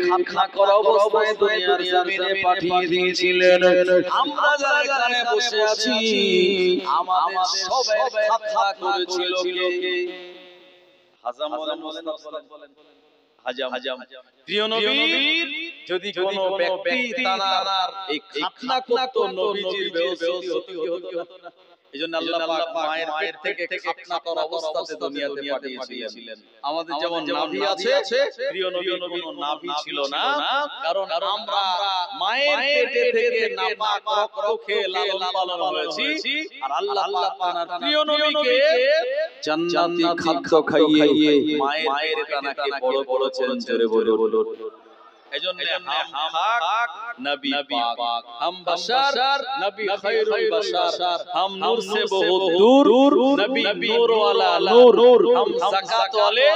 খাতনা করা অবস্থায় দুনিয়ার জমিনে পাঠিয়ে দিয়েছিলেন। আমরা যারা এখানে বসে আছি আমাদের সবাই খাতনা করেছিল কে? হাজাম বলেন, হাজাম। প্রিয় নবীর যদি কোনো ব্যক্তি তার এই খাতনা করত নবীজির বেয়াদবি হতো না। এজন্য আল্লাহ পাক মায়ের পেট থেকে খাতনা করা অবস্থাতে দুনিয়াতে পাঠিয়েছিলেন। আমাদের যেমন নাভি আছে, প্রিয় নবীর কোনো নাভি ছিল না, কারণ আমরা মায়ের পেটে থেকে নাপাক রক্ত খেয়ে লালন পালন হয়েছি। আর আল্লাহ পাক তার প্রিয় নবীকে জান্নাতি খাদ্য খাইয়ে মায়ের কানাকে বড় করেছেন। জোরে বলো। এজন্য হাম পাক নবী পাক, হাম বাশার নবী খায়রুল বাশার, হাম নূর সে বহুত দূর নবী নূর ওয়ালা নূর, হাম যাকাত ওয়ালে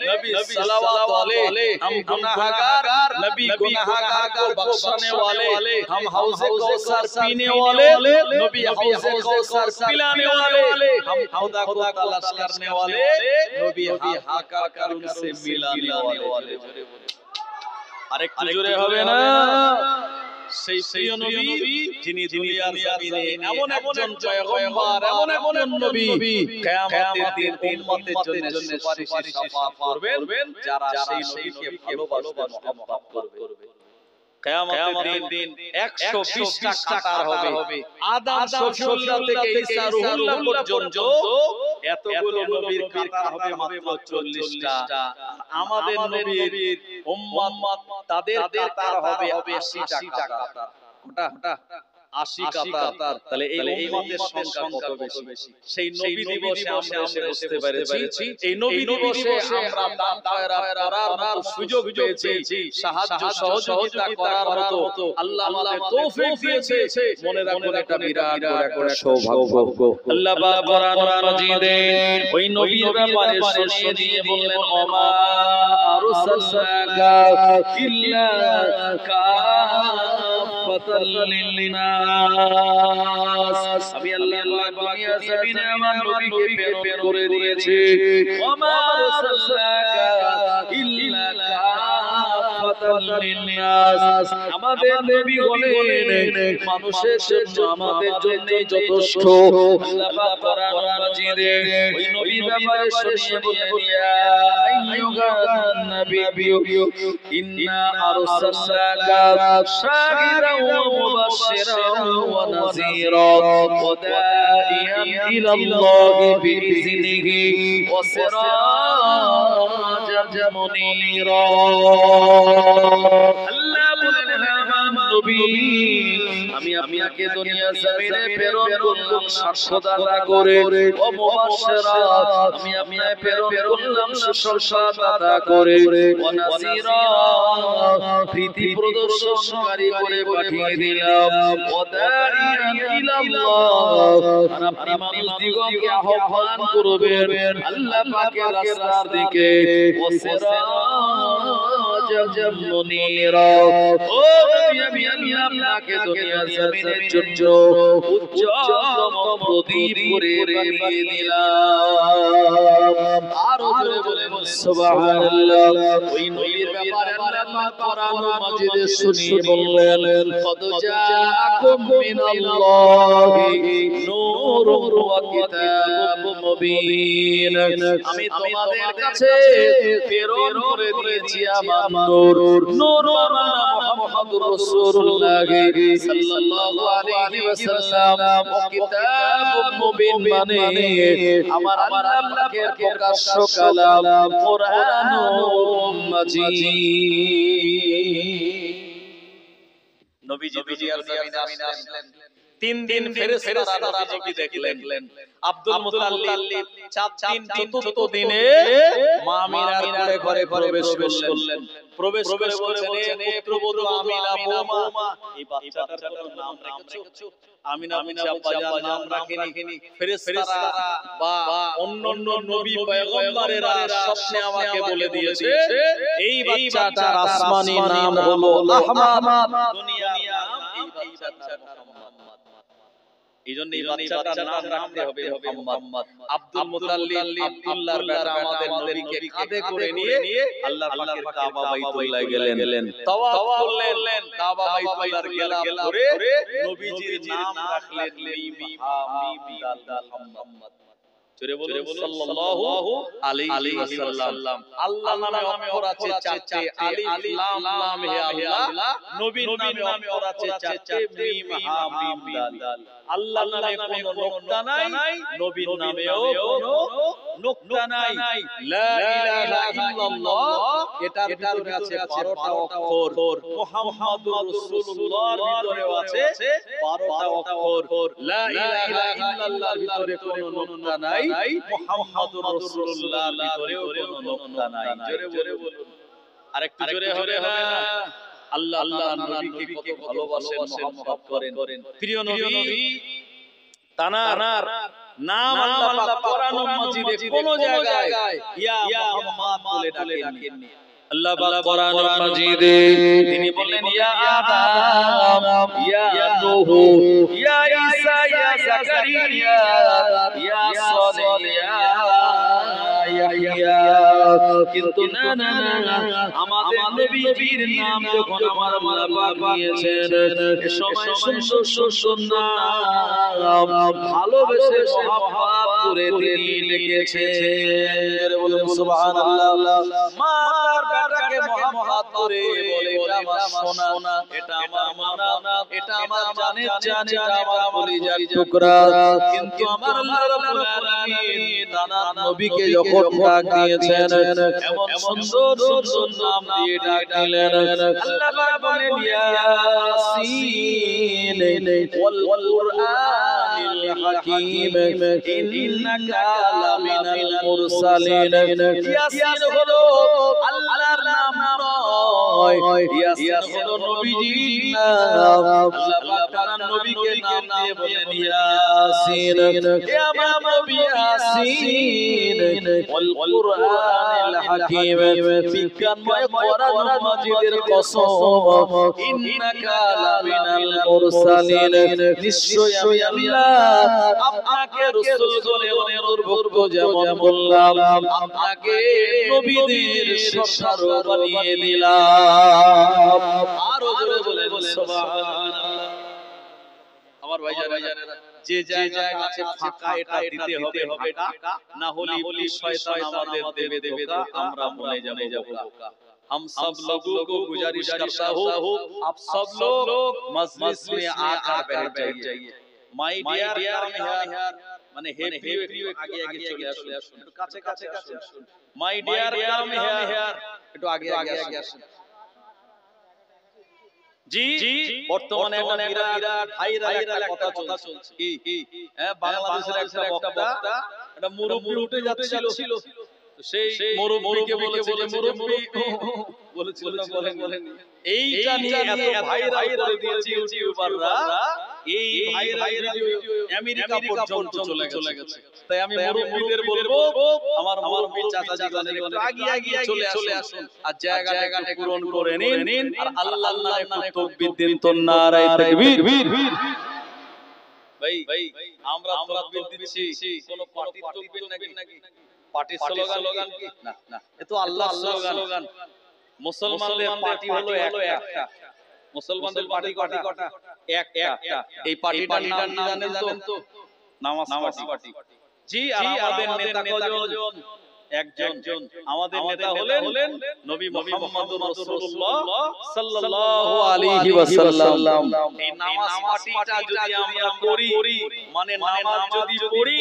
নবী সালাওয়াত ওয়ালে, হাম গুনাহগার নবী গুনাহগার को बख्शने वाले, हम हौज़े कौसर पीने वाले नबी हौज़े कौसर पिलाने वाले, हम खुदा को तलाश करने वाले नबी हाका कर उनसे मिलाने वाले। আরেকটু জোরে হবে না? সেই প্রিয় নবী যিনি দুনিয়ার জমিনে এমন একজন পয়গম্বর, এমন একজন নবী কিয়ামতের দিন উম্মতের জন্য সুপারিশ শাফাআত করবেন যারা সেই নবীকে ভালোবাসবে, মহব্বত করবে। কিয়ামতের দিন 120টা কাতার হবে। আদম সফিউল্লাহ থেকে ঈসা রুহুল্লাহ পর্যন্ত এতগুলো নবীর কাতার হবে মাত্র 40টা। আমাদের নবীর উম্মত তাদের কাতার হবে 80টা কাতার। কোনটা? 80 কাতার। তাহলে এই উম্মতের সংখ্যা কত বেশি? সেই নবী দিবসে আমরা এসে বসতে পেরেছি। এই নবী দিবসে আমরা দান খয়রাত করার মতো সুযোগ পেয়েছি, সাহায্য সহযোগিতা করার মতো আল্লাহ আমাদের তৌফিক দিয়েছে। মনে রাখুন এটা বিরাট বড় একটা সৌভাগ্য। আল্লাহ পাক কোরআনুল মাজিদে ওই নবীর ব্যাপারে শুনিয়ে দিয়ে বললেন, ওমা আরসালনাকা ইল্লা কাফাতাল লিন্নাস, আমি আল্লাহ দুনিয়া জমিনে আমার নবীকে প্রেরণ করে দিয়েছি। ওমা আরসালনাকা ইল্লা কাফাতাল লিন্নাস, আমাদের নবী হলেন মানুষের জন্য, আমাদের জন্য যথেষ্ট। আল্লাহ পাক কোরআনুল মাজিদে ওই নবীর ব্যাপারে শুনিয়ে বললেন, ইয়া আইয়ুহান নাবিয়্যু ইন্না আরসালনাকা শাহিদান ওয়া মুবাশশিরান ওয়া নাযীরা ওয়া দাঈয়ান ইলাল্লাহি বিইযনিহি ওয়া সিরাজান মুনীরা। আল্লাহ বলেন, নবী আমি আপনাকে দুনিয়া জমিনে প্রেরণ করলাম সাক্ষ্যদাতা করে, ও মুবাশশিরা আমি আপনাকে প্রেরণ করলাম সুসংবাদদাতা করে, ওয়া নাযীরা ভীতি প্রদর্শনকারী করে পাঠিয়ে দিলাম, ওয়া দাঈয়ান ইলাল্লাহ আর আপনি মানুষদিগকে আহ্বান করবেন আল্লাহ পাকের রাস্তার দিকে, ওয়া সিরাজান মুনীরা। ও নবী আমি আপনাকে দুনিয়া জমিনের জন্য উজ্জ্বল প্রদীপ করে বানিয়ে দিলাম। আর জোরে বলেন সুবহানাল্লাহ। ওই নবীর ব্যাপারে আল্লাহ কোরআনুল মাজিদে শুনিয়ে বললেন, কদ জাআকুম মিনাল্লাহি নূরুন ওয়া কিতাবুম মুবিন, আমি তোমাদের কাছে প্রেরণ করে দিয়েছি আমার নূর। নূর মানে মুহাম্মদুর রাসূলুল্লাহ সাল্লাল্লাহু আলাইহি ওয়াসাল্লাম, ও কিতাবুম মুবিন মানে আমার আল্লাহ পাকের প্রকাশ্য কালাম কোরআনুল মাজিদ। নবীজি দুনিয়ার জমিনে আসলেন, 3 দিন ফেরেশতারা নবীজিকে দেখলেন। আব্দুল মুতাল্লিব 4 দিন চতুর্থ দিনে মা আমিনার ঘরে প্রবেশ করলেন। প্রবেশ করে বলছেন, এ পুত্রবধূ আমিনা বৌমা, এই বাচ্চাটার কোনো নাম রেখেছো? আমিনা আব্বাজান নাম রাখিনি। ফেরেশতারা বা অন্যান্য নবী পয়গম্বরেরা স্বপ্নে আমাকে বলে দিয়েছে এই বাচ্চাটার আসমানি নাম হলো আহমদ, দুনিয়ার নাম এই বাচ্চাটার মুহাম্মদ। এইজন্য এই বাচ্চাটার নাম রাখতে হবে মুহাম্মদ। আব্দুল মুতাল্লিব আব্দুল্লাহর বেটা আমাদের নবীকে কাঁধে করে নিয়ে আল্লাহর পাকের কাবা বাইতুল্লাহ গেলেন, তাওয়াফ করলেন, কাবা বাইতুল্লাহর গেলাপ ধরে নবীজির নাম রাখলেন মুহাম্মদ। জোরে বলুন সাল্লাল্লাহু আলাইহি ওয়াসাল্লাম। আল্লাহ নামে অক্ষর আছে চারটি, আলিফ লাম লাম হে আল্লাহ। নবীর নামে অক্ষর আছে চারটি, মিম হা মিম দাল। আল্লাহর নামে কোনো নোক্তা নাই, নবীর নামেও কোনো নোক্তা নাই। লা ইলাহা ইল্লাল্লাহ এটার ভিতরে আছে 12টা অক্ষর, মুহাম্মাদুর রাসূলুল্লাহর ভিতরেও আছে 12টা অক্ষর। লা ইলাহা ইল্লাল্লাহর ভিতরে কোনো নোক্তা নাই, মুহাম্মাদুর রাসূলুল্লাহর ভিতরেও কোনো নোক্তা নাই। জোরে বলুন, আরেকটু জোরে হবে না? আল্লাহ আল্লাহর নবীকে কত ভালোবাসেন, মহব্বত করেন। প্রিয় নবী তানার নাম আল্লাহ পাক কোরআন মাজিদে কোন জায়গায় ইয়া মুহাম্মদ বলে ডাকেননি। আল্লাহ পাক কোরআন মাজিদে তিনি বলেন ইয়া আদম, ইয়া নূহ, ইয়া ঈসা, ইয়া জাকারিয়া, ইয়া সালিহ, ইয়া কিন্তু না আমাদের নবীজির নাম যখন আমার আল্লাহ পাক নিয়েছেন, এ সময় সুন্দর নাম ভালোবেসে মহব্বত করে তিনি লিখেছেন। বলে সুবহানাল্লাহ। মার বেটাকে মহব্বত করে বলে এটা আমার সোনা, এটা আমার মানা, এটা আমার জানের জান, এটা আমার কলিজার টুকরা। কিন্তু আমার আল্লাহ রাব্বুল আলামিন তার নবীকে যখন ডাক দিয়েছেন, এমন সুন্দর নাম দিয়ে ডাক দিলেন। আল্লাহ পাক বলেন ইয়াসিন ওয়াল কুরআনিল হাকীম ইন্নাকা লামিনাল মুরসালিন। ইয়াসিন হলো আল্লাহর নাম নয়, ইয়াসিন হলো নবীজির নাম। আল্লাহ পাক তার নবীকে নাম দিয়ে বলেন ইয়াসিন, হে আমার নবী ইয়াসিন ওয়াল কুরআনিল হাকীম, বিজ্ঞানময় কোরআন মাজিদের কসম, ইন্নাকা লামিনাল মুরসালিন, নিশ্চয় আমি আল্লাহ আপনাকে রাসূল করে অন্তর্ভুক্ত যেমন বললাম, আপনাকে নবীদের সরদার বানিয়ে দিলাম। আরো জোরে বলে সুবহানাল্লাহ। আমার ভাইজানেরা, যে জায়গায় আছে ফাঁকা এটা দিতে হবে ঢাকা, না হলে ইবলিস শয়তান আমাদের দেবে ধোঁকা, আমরা বনে যাব বোকা। हम सब लोगों को गुजारिश करता हूँ, आप सब लोग मजलिस में आकर बैठ जाइए। माय डियर यार माने हे आगे चले আসুন, একটু কাছে আসুন। माय डियर यार একটু আগে আসুন। জি বর্তমানে একটা বিরাট হাইরা একটা কথা চলছে। কি বাংলাদেশের একটা বক্তা একটা মুরব্বি উঠে যাচ্ছিল, সেই মুরব্বিকে বলেছে যে মুরব্বি বলেছিল না, বলেন এইটা নিয়ে এত ভাইরাল করে দিয়েছে ইউটিউবাররা, এই ভাইরাল আমেরিকা পর্যন্ত চলে গেছে। তাই আমি মুরব্বিদের বলবো, আমার মুরব্বি চাচাজি একটু আগে চলে আসুন আর জায়গাটা পূরণ করে নিন, আর আল্লাহর নামে তাকবীর দিন তো নারায়ে তাকবীর। ভাই আমরা তাকবীর দিচ্ছি, কোন পার্টির তাকবীর নাকি? পার্টির স্লোগান কি? না, এ তো আল্লাহর স্লোগান। মুসলমানদের পার্টি হলো একটা। মুসলমানদের পার্টি কটা? একটা। এই পার্টিটার নাম জানেন তো? নামাজ পার্টি। জি, আর আমাদের নেতা কজন? একজন। আমাদের নেতা হলেন নবী মুহাম্মদুর রাসূলুল্লাহ সাল্লাল্লাহু আলাইহি ওয়াসাল্লাম। এই নামাজ পার্টিটা যদি আমরা করি, মানে নামাজ যদি পড়ি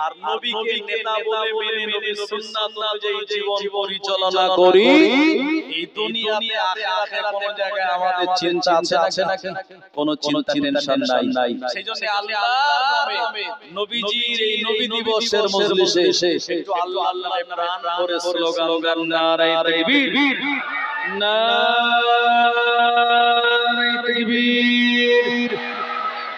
আর নবীকে নেতা বলে মেনে নবীর সুন্নাত অনুযায়ী জীবন পরিচালনা করি, এই দুনিয়াতে আখিরাতে কোন জায়গায় আমাদের চিন্তা আছে নাকি? কোনো চিন্তা টেনশন নাই। সেজন্য আল্লাহর নামে নবীজির এই নবী দিবসের মজলিসে একটু আল্লাহ প্রাণ করে স্লোগান নারায়ে তাকবীর, নারায়ে তাকবীর।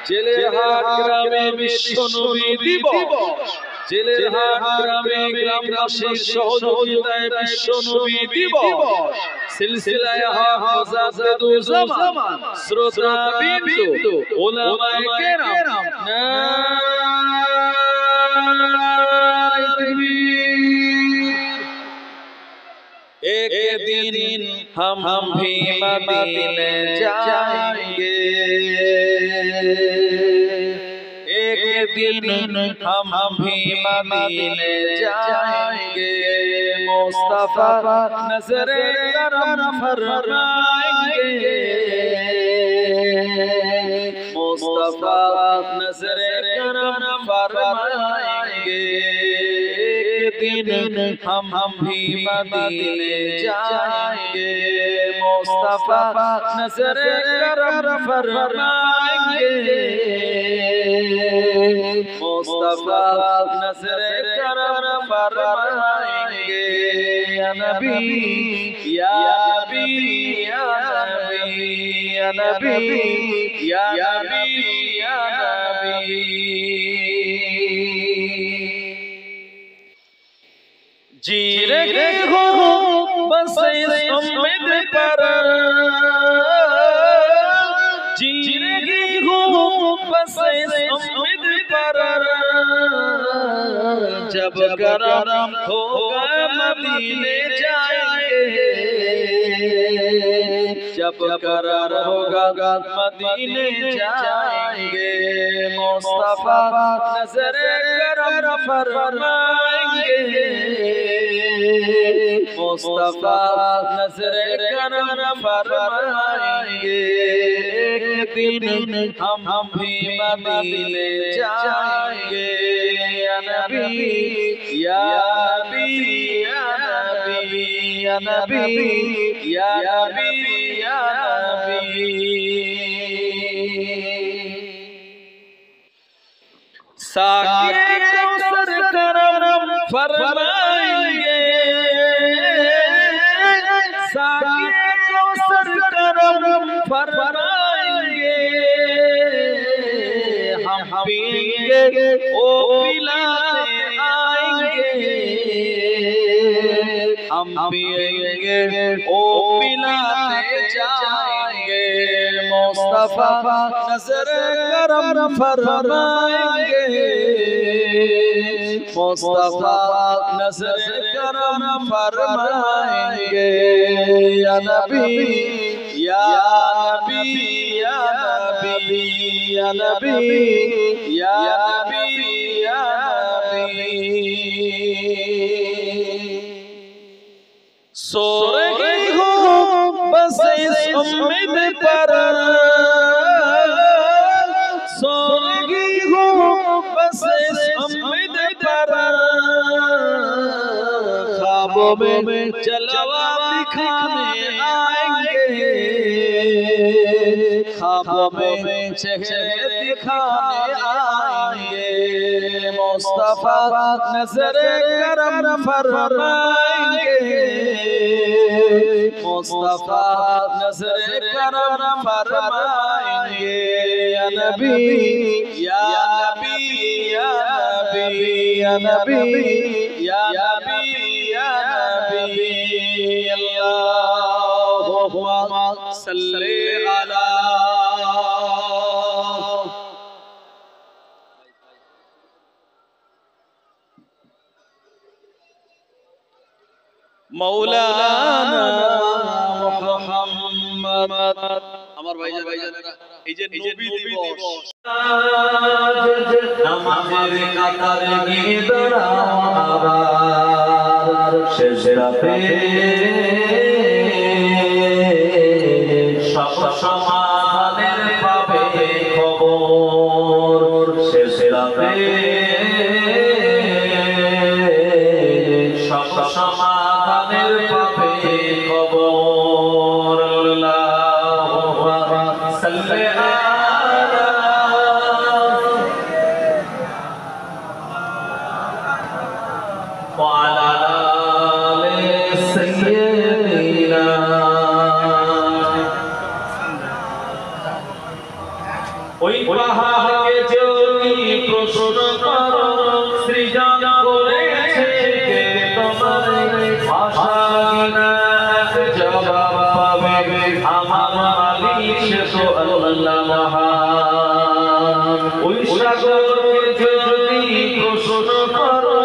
জেলেহাট গ্রামে বিশ্ব নবী দিবস, জেলের হাট গ্রামে গ্রামবাসীর সহযোগিতায় বিশ্ব নবী দিবস সিলসিলায়ে হাফেজাতুজ্জামান শ্রোতা বিন্দু উলামায়ে কেরাম নারায়ে তাকবীর। एक दिन हम भी मदीने जाएंगे, एक दिन हम भी मदीने जाएंगे, मुस्तफा नजरे करम फरमाएंगे, मुस्तफा नजरे करम फरमाएंगे। एक दिन हम भी मदीने जाएंगे, मुस्तफा नजरे करम फरमाएंगे, मुस्तफा नजरे करम फरमाएंगे। या नबी या नबी या नबी या नबी या नबी या नबी। जी रहे हो बस इस उम्मीद पर, जी रहे हो बस इस उम्मीद पर, जब करम होगा मदीने जाएंगे, जब करम होगा मदीने जाएंगे, मुस्तफा नजरे करम फरमाएंगे, मुस्तफा नजरे करम फरमाएंगे। एक दिन हम भी मदीने जाएंगे, या नबी या नबी या नबी या नबी या नबी या नबी। साक़िए कौसर करम फरमाएंगे, साक़िए कौसर करम फरमाएंगे, हम पिएंगे ओ पिलाते आएंगे, हम पिएंगे ओ पिलाते जाएंगे, मुस्तफा नजरे करम फरमाएंगे, मुस्तफा नजरे करम फरमाएंगे। या नबी या नबी या नबी या नबी या नबी या नबी। सो रही हो बस इस उम्मीद पर, सो रही हो बस इस उम्मीद पर, ख्वाबों में जलवा दिखाने आएंगे, ख्वाबों में चेहरे दिखाने आएंगे, मुस्तफा नजरे करम फरमाएंगे, मुस्तफा नजरे करम फरमाएंगे। या नबी या नबी या नबी या नबी या नबी या नबी। अल्लाहुम्मा सल्ली अला मौलाना मुहम्मद। আমার ভাইজানেরা এই যে নবী দিবস, নামাজের কাতারে গিয়ে দাঁড়াও আবার, শেষ রাতে সব সমাধানের পাবে খবর, শেষ রাতে সব সমাধানের পাবে খবর। আল্লাহুম্মা সাল্লি আলা ওয়া আলা আলি সাইয়্যিদিনা। ওই পাহাড়কে যদি প্রশ্ন করো সৃজন আমার মালিক সে তো আল্লাহ মহান। ওই সাগরকে যদি প্রশ্ন করো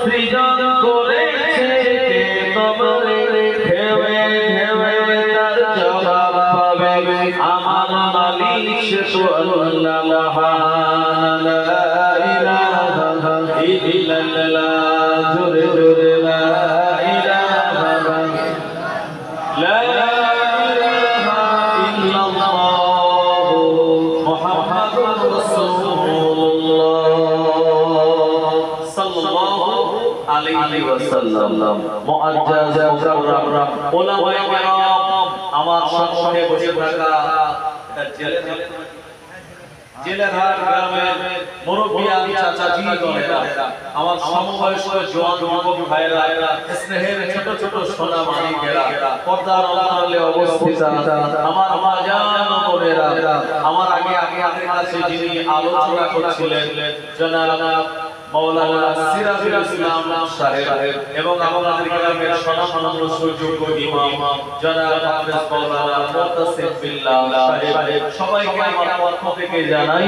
সৃজন করেছে কে তোমারে, ঢেউয়ে ঢেউয়ে তার জবাব পাবে আমার মালিক সে তো আল্লাহ মহান। লা ইলাহা ইল্লাল্লাহ, জোরে জোরে লা ইলাহা লা ইলাহা ইল্লাল্লাহ মুহাম্মাদুর রাসূলুল্লাহ সাল্লাল্লাহু আলাইহি ওয়াসাল্লাম। মুআজ্জাজ মুকাররম উলামায়ে কেরাম, আমার সম্মুখে বসে থাকা এটা জেলেরহাট গ্রামের মুরব্বিয়ান চাচাজিগণেরা, আমার সমবয়স্ক জওয়ান যুবক ভাইরা, স্নেহের ছোট ছোট সোনা মানিকেরা, পর্দার অন্তরালে অবস্থিত আমার মাজান বোনেরা, আমার আগে আপনাদের কাছে যিনি আলোচনা করছিলেন জনাব মাওলানা সিরাজুল ইসলাম সাহেব এবং আমাদের গ্রামের সম্মানিত সুযোগ্য ইমাম জনাব হাফেজ মাওলানা মুতাসিম বিল্লাহ সাহেব, সবাইকে আমার পক্ষ থেকে জানাই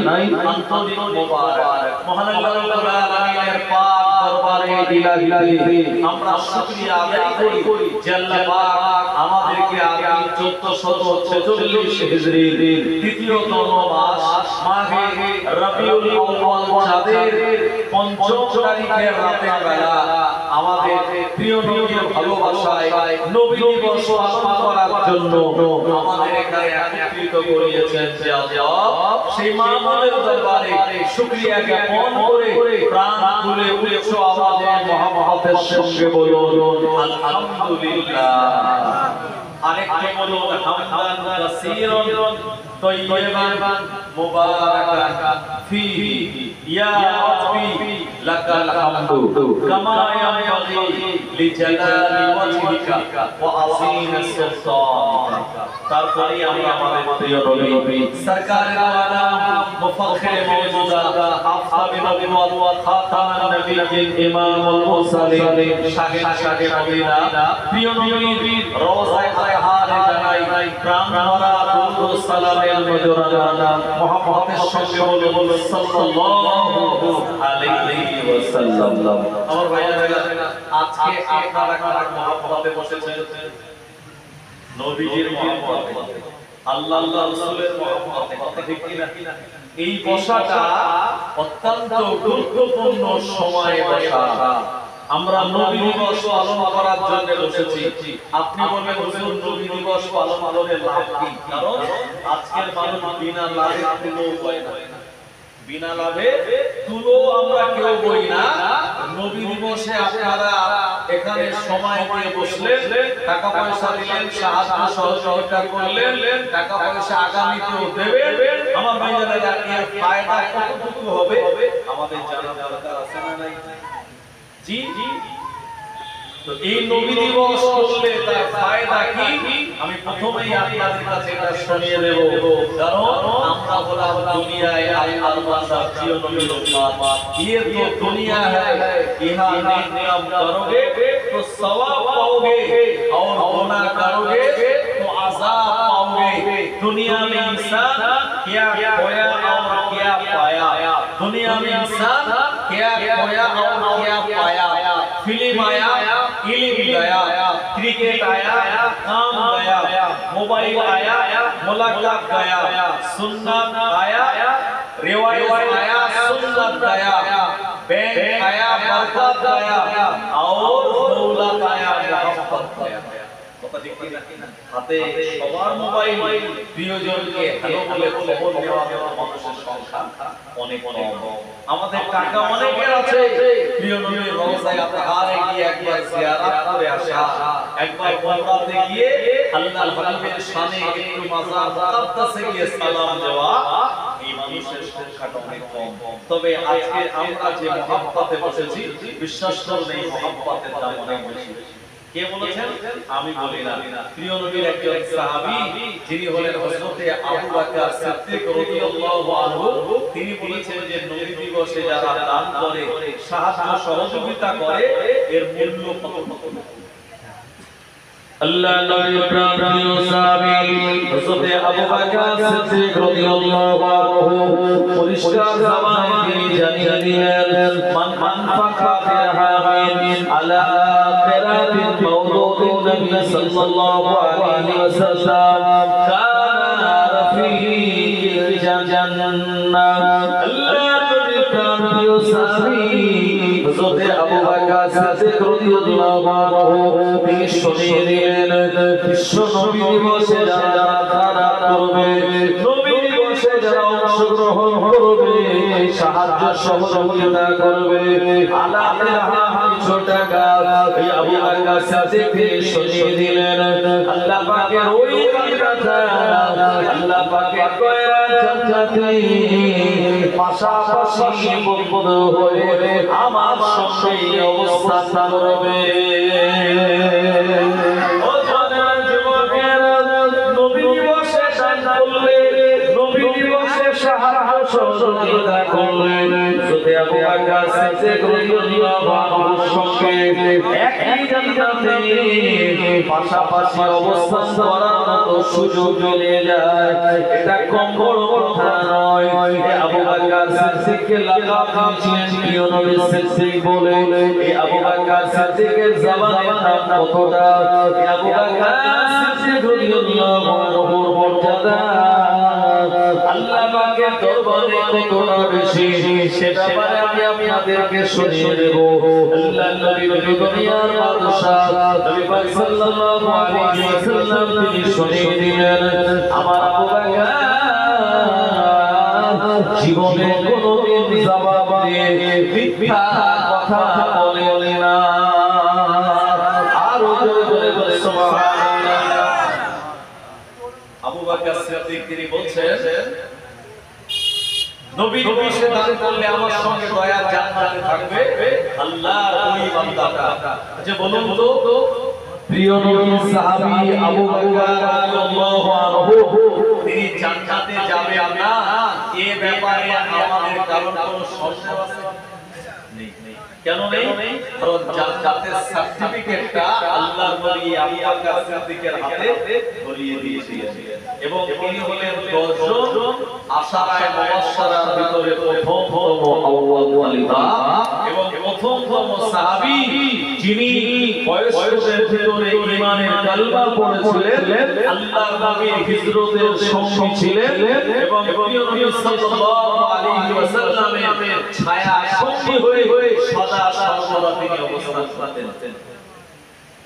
আন্তরিক মোবারক। মহান আল্লাহ রাব্বুল আলামিনের পাক দরবারে ইলাহি আমরা শুকরিয়া আদায় করি যে আল্লাহ পাক আমাদেরকে আগামী 1446 হিজরির তৃতীয়তম মাস মাহে রবিউল আউয়াল চাঁদের পঞ্চম তারিখের রাতের বেলা আমাদের প্রিয় নবীর ভালোবাসায় নবী দিবস পালন করার জন্য আমাদের এখানে একত্রিত করিয়েছেন যে আল্লাহ, সেই মাহবুবের দরবারে শুকরিয়া জ্ঞাপন করে প্রাণ খুলে উচ্চ আওয়াজে মহামহতের সঙ্গে বলুন আলহামদুলিল্লাহ। আরেকটি বলুন হামদান কাসীরান তাইয়্যিবান মুবারাকান ফীহি ইয়া রাব্বি লাকাল হামদু কামা ইয়ানবাগি লিজালালি ওয়াজহিকা ওয়া আযীমি সুলতানিকা। তারপরে আমরা আমাদের প্রিয় নবী সরকারের আলাম মুফাখখির মওজুদা আফসাবে নবুওয়াত ওয়া খাতামান নবিয়্যিন ইমামুল মুরসালিন শাহে মদিনা প্রিয় নবীর রওজায়ে তাহারে জানাই প্রাণ ভরা দুরূদ সালামের নজরানা মুহাম্মদের সঙ্গে বলুন সাল্লাল্লাহু আলাইহি ওয়াসাল্লাম। আমার ভাইরা, আজকে আপনারা কারা মুহাম্মদে বসেছেন? নবীজির মুহাম্মদে, আল্লাহ রাসূলের মুহাম্মদে, কথা ঠিক কি না? এই বসাটা অত্যন্ত গুরুত্বপূর্ণ সময়ে বসা। আমরা নবী দিবস পালন করার জন্য বসেছি। আপনি বলবেন হুজুর নবী দিবস পালন করার লাভ কি? কারণ আজকের মানুষ বিনা লাভে তুলো বয় না, বিনা লাভে তুলো আমরা কেউ বই না। নবী দিবসে আপনারা এখানে সময় দিয়ে বসলেন, টাকা পয়সা দিলেন, সাহায্য সহযোগিতা করলেন, টাকা পয়সা আগামীতেও দেবেন। আমার ভাইয়েরা, এর ফায়দা কতটুকু হবে আমাদের জানা দরকার আছে না নাই? জি, তো এই নবী দিবস করলে তার ফায়দা কি আমি প্রথমেই আপনাদের কাছে এটা শুনিয়ে দেব। কারণ আমরা বলা দুনিয়ায় আল্লাহর বান্দা প্রিয় নবীর উম্মত, ये तो दुनिया है, यहाँ नेक काम करोगे तो सवाब पाओगे और गुनाह करोगे तो अज़ाब पाओगे। दुनिया में इंसान क्या खोया और क्या पाया, दुनिया में इंसान क्या खोया और क्या पाया। फिल्म आया, इल्म गया, क्रिकेट आया, काम गया, मोबाइल आया, मुलाकात गया, सुन्नत आया, रिवायत आया, सुन्नत गया, बैंक आया, बरकत गया और दौलत आया, मोहब्बत गया। হাতে সবার মোবাইল, প্রিয়জনকে হ্যালো বলে খবর নেওয়ার মানুষের সংখ্যা অনেক কম। আমাদের টাকা অনেকের আছে, প্রিয় নবীর রওজায়ে তাহারে গিয়ে একবার জিয়ারত করে আসা, একবার উমরাতে গিয়ে আল্লাহর হাবিবের শানে একটু মাজার মুকাদ্দাসে গিয়ে সালাম দেওয়া, এই মানুষের সংখ্যাটা অনেক কম। তবে আজকে আমরা যে মহব্বতে বসেছি, বিশ্বাস করুন এই মহব্বতের দাম অনেক বেশি। কে বলেছেন? আমি বলি না, প্রিয় নবীর একজন সাহাবী যিনি হলেন হযরত আবু বকর সিদ্দিক রাদিয়াল্লাহু আনহু, তিনি বলেছেন যে নবী দিবসে যারা দান করে, সাহায্য সহযোগিতা করে, এর মূল্য কত? আল্লাহ নবী প্রাণপ্রিয় সাহাবী হযরত আবু বকর সিদ্দিক রাদিয়াল্লাহু আনহু পরিষ্কার জামানে তিনি জানিয়ে দিলেন মান আনফাকা দিরহামিন আলা কিরাতিন মাওদুদিন নবী সাল্লাল্লাহু আলাইহি ওয়াসাল্লাম কানা রাফিল জান্নাহ। আল্লাহ নবী প্রাণপ্রিয় সাহাবী হযরত আবু বকর সিদ্দিক রাদিয়াল্লাহু আনহু তিনি শুনিয়ে দিলেন বিশ্ব নবী দিবসে যারা খারাপ করবে, নবী দিবসে যারা অংশগ্রহণ করবে, সাহায্য সহযোগিতা করবে, আল্লাহ ছোটা গাছ এই আবু বকর সিদ্দিককে শুনিয়ে দিলেন আল্লাহ পাকের ওই বান্দাটা আল্লাহ পাকের দয়া জান্নাতে পাশাপাশি বন্ধ হয়ে আমার সঙ্গে অবস্থান করবে। ও জানা যুবকেরা, নবী দিবসে দান করলে, নবী দিবসে সাহায্য সহযোগিতা করলে, যদি আবু বকর সিদ্দিক রাদিয়াল্লাহু আনহুর সঙ্গে একই জান্নাতে পাশাপাশি অবস্থান করার মতো সুযোগ চলে যায়, এটা কম বড় কথা নয়। আবু বকর সিদ্দিককে লাকাব দিয়েছিলেন প্রিয় নবী সিদ্দিক বলে। এই আবু বকর সিদ্দিকের জবানের নাম কতটা, আবু বকর সিদ্দিক রাদিয়াল্লাহু আনহুর মর্যাদা আল্লাহ পাকের দরবারে কতটা বেশি, সে ব্যাপারে আমি আপনাদেরকে শুনিয়ে দেব। আল্লাহ নবী দুনিয়ার বাদশা নবী পাক সাল্লাল্লাহু আলাইহি ওয়াসাল্লাম তিনি শুনিয়ে দিলেন আমার আবু বকর জীবনে কোনোদিন জবাব দিয়ে মিথ্যা কথা বলে না। আরো জোরে বলে সুবহানাল্লাহ। আবু বকর সিদ্দিক তিনি বলছেন নবী দিবসে দান করলে আমার সঙ্গে দয়ার জান্নাতে থাকবে আল্লাহর ওই বান্দাটা। যে বলুন তো প্রিয় নবী সাহাবী আবু বকর রাদিয়াল্লাহু আনহু তিনি জান্নাতে যাবে না, এই ব্যাপারে আমাদের কারণ কোনো সন্দেহ আছে? নেই। কেন নেই? কারণ জান্নাতের সার্টিফিকেটটা আল্লাহর নবী আবু বকর সিদ্দিকের হাতে ধরিয়ে দিয়েছিলেন এবং তিনি হলেন 10 জন আশারায়ে মুবাশশারার ভিতরে প্রথমতম আউয়াল ওয়ালিদা এবং প্রথমতম সাহাবী যিনি বয়সের ভিতরে ঈমানের কালমা পড়েছিলেন, আল্লাহর নবীর হিজরতের সঙ্গী ছিলেন এবং প্রিয় নবী সাল্লাল্লাহু আলাইহি ওয়াসাল্লামের ছায়া সঙ্গী হয়ে সদা সর্বদা তিনি অবস্থান করতেন।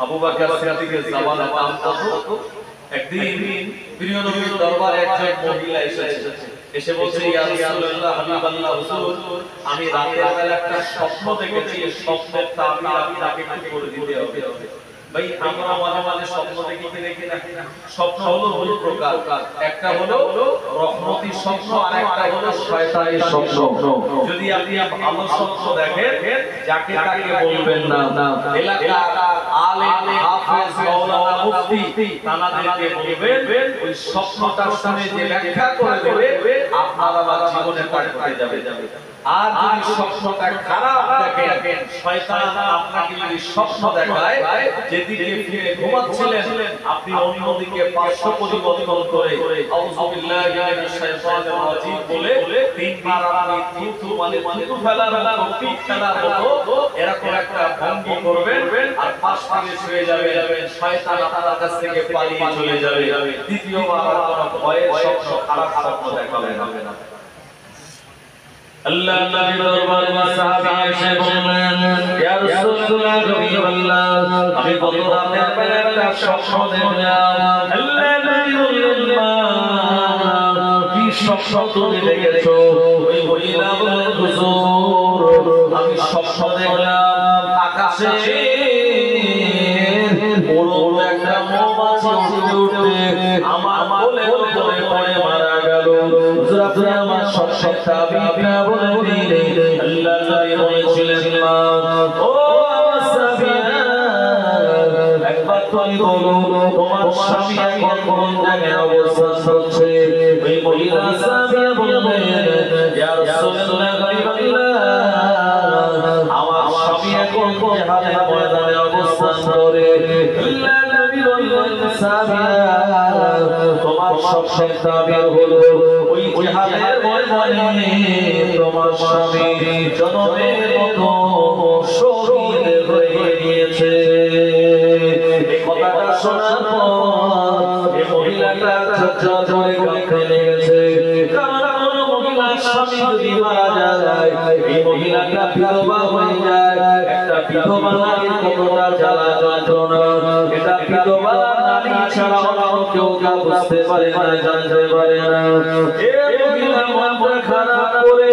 আবু বকর সিদ্দিকের জবানের নাম কত? একদিন প্রিয় নবীর দরবারে একজন মহিলা এসে বলছে ইয়া রাসূলুল্লাহ হাবিবাল্লাহ হুজুর, আমি রাতের বেলা একটা স্বপ্ন দেখেছি, এই স্বপ্নের তাবির আপনাকে একটু করে দিতে হবে। ভাই আমরা মাঝে মাঝে স্বপ্ন দেখি না, স্বপ্ন হলো দুই প্রকার, একটা হলো রহমতি স্বপ্ন আর একটা হলো শয়তানের স্বপ্ন। যদি আপনি ভালো স্বপ্ন দেখেন যাকে তাকে বলবেন না, এলাকার আলেম হাফেজ মাওলানা মুফতি তানাদেরকে বলবেন, ওই স্বপ্নটার সামনে যে ব্যাখ্যা করে দেবে আপনার আমার জীবনে পাল্টে যাবে। আর যদি স্বপ্নটা খারাপ দেখেন, শয়তান আপনাকে যদি স্বপ্ন দেখায় যেদিকে ফিরে ঘুমাচ্ছিলেন আপনি অন্যদিকে পার্শ্ব পরিবর্তন করে আউযু বিল্লাহি মিনাশ শাইতানির রাজিম বলে তিনবার আপনি থুতু মানে থুতু ফেলার মতো পিঠ ফেলার মতো এরকম একটা ভঙ্গি করবেন আর পাশ থেকে শুয়ে যাবেন, শয়তান আপনার কাছ থেকে পালিয়ে চলে যাবে। দ্বিতীয়বার আর কোনো ভয়ের স্বপ্ন খারাপ স্বপ্ন দেখাবে না। আল্লাহ নবী দরবারে সাহাবী এসে বললেন ইয়া রাসূলুল্লাহ হাবিবাল্লাহ, আমি গত রাতে একটা স্বপ্ন দেখলাম। আল্লাহ নবী বললেন কি স্বপ্ন তুমি দেখেছো? ওই মহিলা বললেন হুজুর, আমি স্বপ্ন দেখলাম আকাশে বড় একটা মৌমাছি উড়তে আমার কোলের উপরে পড়ে মারা গেল। হুজুর আপনি আমার স্বপ্নটা বিনা বলে দিলে। আল্লাহ নবী বলেছিলেন মা ও আমার সাবিয়া, একবার তুমি বলো তোমার স্বামী এখন কোন জায়গায় অবস্থান করছে? ওই মহিলা সাবিয়া বললেন ইয়া রাসূলুল্লাহ হাবিবাল্লাহ, আমার স্বামী এখন জিহাদের ময়দানে অবস্থান করে। আল্লাহ নবী বললেন স্বপ্নের তাবির হলো ওই জিহাদের ময়দানে তোমার স্বামী জনমের মতো শহীদ হয়ে গিয়েছে। এই কথাটা শোনার পর এই মহিলাটা ঝরঝর করে কাঁদতে লেগেছে। কারণ কোন মহিলার স্বামী যদি মারা যায়, এই মহিলাটা বিধবা হয়ে যায়। একটা বিধবা নারীর কতটা জ্বালা যন্ত্রণা, এটা বিধবা নারী ছাড়া অন্য কেউ বুঝতে পারে না, জানতে পারে না। এই মহিলা মনটা খারাপ করে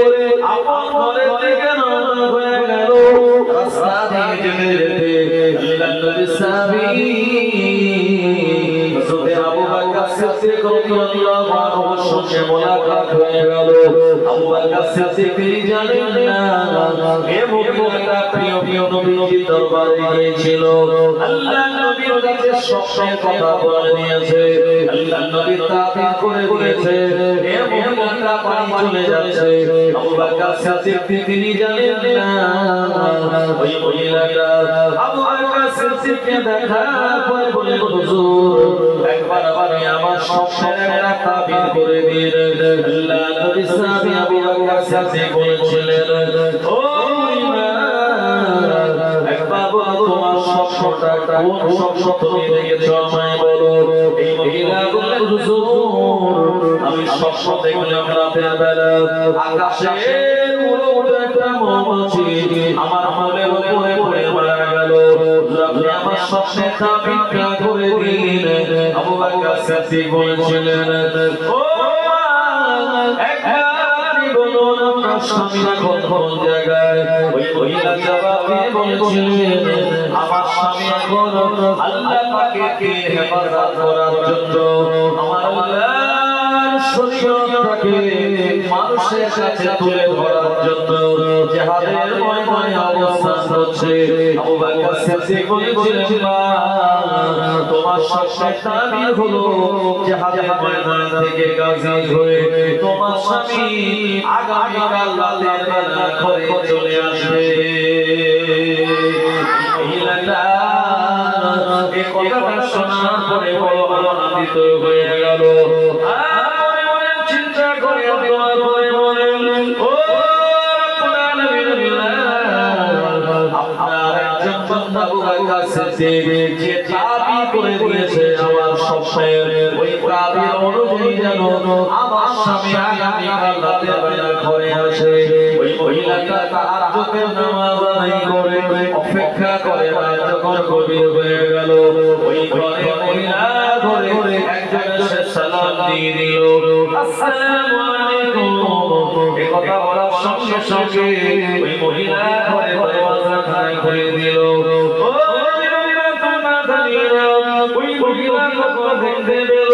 আপন ঘরে থেকে রওনা হয়ে গেল। রাস্তা দিয়ে যেতে যেতে আল্লাহর নবী সাহাবী হযরত আবু বকর সিদ্দিক রাদিয়াল্লাহু আনহুর সঙ্গে মুলাকাত হয়ে গেল। আবু বকর সিদ্দিক জানেন না এই মহিলাটা প্রিয় নবীর দরবারে গিয়েছিল। আল্লাহর নবীর কাছে স্বপ্নের কথা বলে নিয়েছে। আল্লাহর নবী তাবির করে দিয়েছে এই মহিলাটা পানি চলে যাচ্ছে। আবু বকর সিদ্দিক তিনি জানেন না ওই মহিলাটা আবু বকর সিদ্দিককে দেখার পরে বলে, হুজুর একবার আপনি আমার স্বপ্নের একটা তাবির করে দিন। আল্লাহর নবী সাহাবী আবু বকর সিদ্দিক বলেছিলেন, ও একবার বলো তোমার স্বপ্নটা কোন স্বপ্ন তুমি দেখেছো আমায় বলো। এই মহিলা বললেন, হুজুর আমি স্বপ্ন দেখলাম রাতের বেলা আকাশে উড়ে উড়ে একটা মৌমাছি আমার মনের উপরে পড়ে মারা গেল। আপনি আমার স্বপ্নের তাবিরটা করে দিন। আবু বকর সিদ্দিক বলেছিলেন, ও একবার বলুন আপনার স্বামী এখন কোন জায়গায়? ওই মহিলা জবাব দিয়ে বলেছিলেন, আমার স্বামী এখন আল্লাহ পাকের হেফাজত করার জন্য আমার আল্লাহর শরীয়তটাকে মানুষের কাছে তুলে ধরার জন্য জিহাদের ময়দানে অবস্থান করছে। আবু বকর সিদ্দিক বলেছিলেন, মা তোমার স্বপ্নের তাবির হলো জিহাদের ময়দান থেকে গাজী হয়ে তোমার স্বামী আগামীকাল রাতের বেলা ঘরে চলে আসবে। মহিলাটা এই কথাটা শোনার পরে বড় আনন্দিত হয়ে গেল। আর মনে চিন্তা করে আপনার মনে বলেন, ও আপনার একজন বান্দা আবু বকর সিদ্দিক যে তাবির করে দিয়েছে আমার স্বপ্নের, ওই তাবির অনুযায়ী যেন আমার স্বামী আগামীকাল রাতের বেলা ঘরে আসে। ওই মহিলাটা তাহাজ্জুদের নামাজ আদায় করে অপেক্ষা করে যখন গভীর হয়ে গেল, ওই ঘরে মহিলা ঘরে একজন এসে সালাম দিয়ে দিল, আসসালামু আলাইকুম। এই কথা বলার সঙ্গে সঙ্গে ওই মহিলা ঘরে দরজা খালি করে দিল। ও ওই মহিলা কখন দেখতে পেল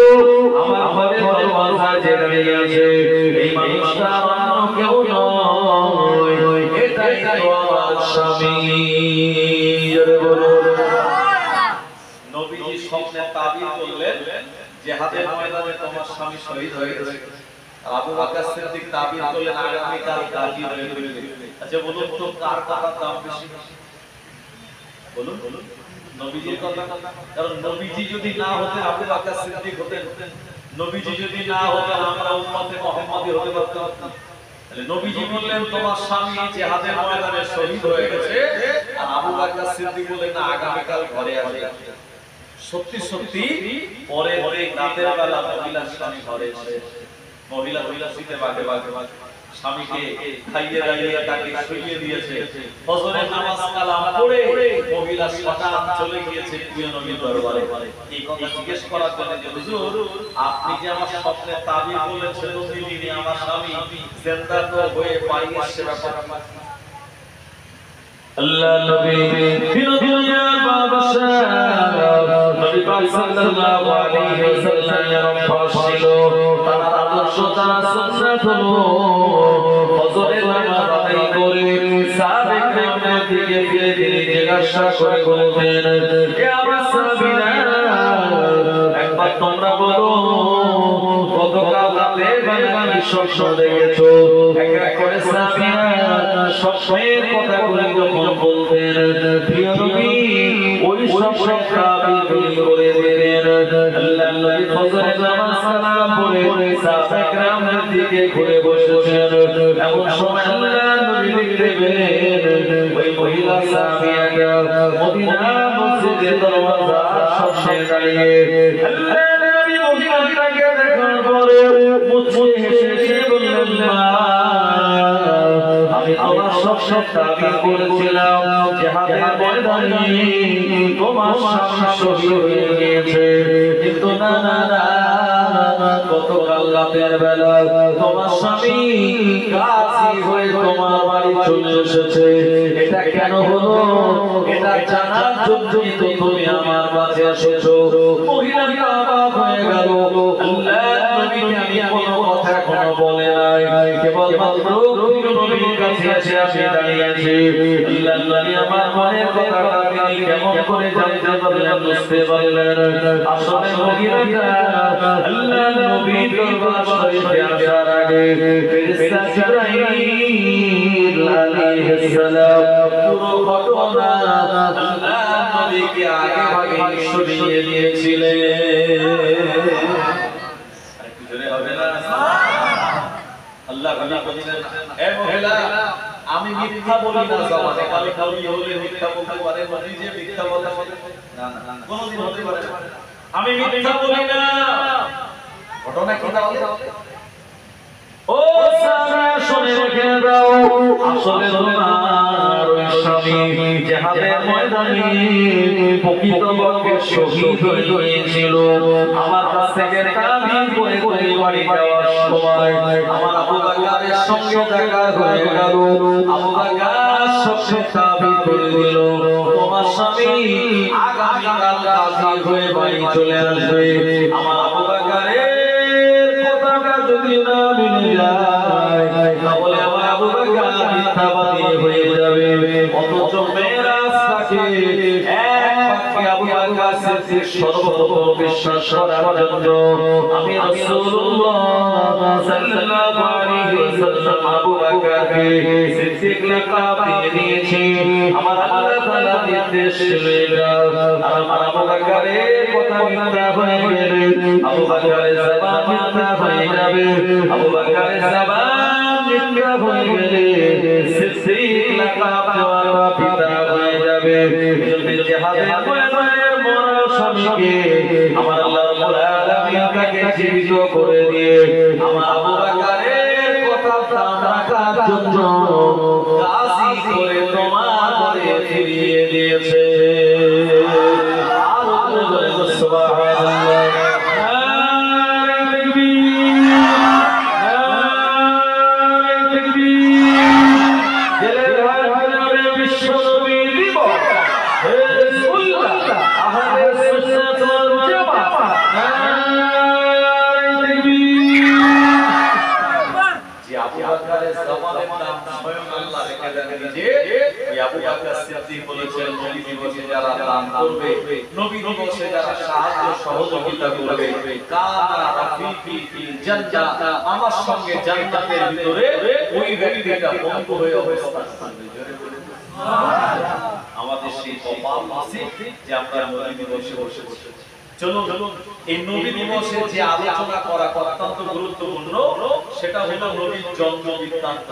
আমার ঘরে দরজা যে দাঁড়িয়ে আছে এই মানুষটা অন্য কেউ নয়, এটাই তো আমার স্বামী। নবীজি স্বপ্নে তাবির করলেন জিহাদের ময়দানে তোমার স্বামী শহীদ হয়ে গেছে। আবু বকর সিদ্দিক তাবির করলেন আগামীকাল গাজী হয়ে উঠবে। আচ্ছা বলুন তো কার কথার দাম বেশি? বলুন নবীজির কথা। কারণ নবীজি যদি না হতেন আবু বকর সিদ্দিক হতেন, নবীজি যদি না হতেন আমরা উম্মতে মুহাম্মাদি হতে পারতাম না। তাহলে নবীজি বললেন তোমার স্বামী জিহাদের ময়দানে শহীদ হয়ে গেছে, আর আবু বকর সিদ্দিক বললেন না আগামীকাল ঘরে আসবে। সত্যি সত্যি পরে রাতের বেলা মহিলার স্বামী ঘরে এসে মহিলা শীতে বাগে স্বামীকে খাইয়ে দাইয়ে তাকে শুইয়ে দিয়েছে। ফজরের নামাজ কালাম পড়ে মহিলা সকাল চলে গিয়েছে প্রিয় নবীর দরবারে। এই কথা জিজ্ঞেস করার জন্য যে হুজুর আপনি যে আমার স্বপ্নে তাবির বলেছেন তিনি আমার স্বামী জিন্দা তো হয়ে পাইয়ে সেবা করেন। আল্লাহ নবী দুনিয়ার বাদশাহ নবী পাক সাল্লাল্লাহু আলাইহি ওয়াসাল্লামের অভ্যাস ছিল, তার আদর্শ তার সুন্নাত হলো ফজরের নামাজ আদায় করে সাহাবে কেরামের দিকে ফিরে ফিরে জিজ্ঞাসা করে বলতেন, হে আমার সাহাবীরা একবার তোমরা বলো গতকাল রাতে বানানি স্বপ্ন দেখেছো? এক এক করে সাহাবীরা স্বপ্নের কথাগুলো যখন বলতেন প্রিয় নবী ওই স্বপ্নের তাবির করে দিলেন। আল্লাহর নবী ফজরের নামাজ সালাম পড়ে সাহাবা کرامের দিকে ঘুরে বসেছেন এমন সময় আল্লাহর নবী দেখতে পেলেন ওই মহিলা সাহাবিয়াটা মদিনা মসজিদের দরওয়াজার সামনে দাঁড়িয়ে আল্লাহর নবী মহিলাটাকে দেখার পরে মুচকি হেসে বললেন মা আমি তোমার সব দাবি করেছিলাম জিহাদের ময়দানে তোমার স্বামী শহীদ হয়ে গিয়েছে কিন্তু না না না গতকাল রাতের বেলা তোমার স্বামী গাজী হয়ে তোমার বাড়ি চলে এসেছে এটা কেন হলো এটা জানার জন্যই তো তুমি আমার কাছে এসেছো মহিলাটা অবাক হয়ে গেল আল্লাহর নবীকে আমি কোনো কথা এখনো বলে নাই কেবল মাত্র নবীর কাছে এসে আমি দাঁড়িয়ে আছি আল্লাহর নবী আমার মনের কথাটা তিনি কেমন করে জানতে পারলেন বুঝতে পারলেন আসলে মহিলাটা আল্লাহর নবীর দরবার শরীফে আসার আগে ফেরেশতা জিবরাইল আলাইহিস সালাম পুরো ঘটনা আল্লাহর নবীকে আগে ভাগে শুনিয়ে দিয়েছিলেন একটু জোরে হবে না আল্লাহ নবী বলেন এ মহিলা আমি মিথ্যা বলি না জবানে কালে কালি হলে মিথ্যা বলতে পারে নিজে মিথ্যা বলতে না না কোনদিন হতে পারে না আমি মিথ্যা বলি না ঘটনা কি তাহলে ও সারা শুনে রেখে দাও আসলে তোমার ওই স্বামী জিহাদের ময়দানে প্রকৃতপক্ষে শহীদ হয়ে গিয়েছিল আমার কাছ থেকে দাবি করে করে বাড়ি যাওয়ার সময় আমার আবু বকরের সঙ্গে দেখা হয়ে গেল আবু বকর সবকে দাবি করে দিল তোমার স্বামী আগামী কাল গাজী হয়ে বাড়ি চলে আসবে আমার আবু বকরের কথাটা যদি না মিলে যায় তাহলে আমার আবু বকর মিথ্যাবাদী হয়ে যাবে অথচ মেরাজ তাকে এক বাক্যে আবু বকর সিদ্দিক সর্বপ্রথম বিশ্বাস করার জন্য আমি রাসূলুল্লাহ সাল্লাল্লাহু আলাইহি ওয়াসাল্লাম আবু বকরকে সিদ্দিক লাকাব দিয়ে দিয়েছি আমার আল্লাহ তাআলা নির্দেশ দিলেন আর আমার আবু বকরের কথা মিথ্যা হয়ে গেলে আবু বকরের জবান মিথ্যা হয়ে যাবে আবু বকরের জবান মিথ্যা হয়ে গেলে সিদ্দিক লাকাব দেওয়ার পিতা হয়ে যাবে যদি জিহাদের ময়দানে মরা স্বামীকে আমার আল্লাহ রাব্বুল আলামিন তাকে জীবিত করে দিয়ে আমার আবু বকরের কথা রাখার জন্য গাজী করে তোমার ঘরে ফিরিয়ে দিয়েছে আর বলে সুবহানাল্লাহ আমার সঙ্গে জান্নাতের ভিতরে ওই ব্যক্তিটা বন্ধু হয়ে অবস্থান করবে আমাদের সেই কপাল নসিব যে আমরা নবী দিবসে বসে বসে চলুন এই নবী দিবসে যে আলোচনা করা অত্যন্ত গুরুত্বপূর্ণ সেটা হলো নবীর জন্ম বৃত্তান্ত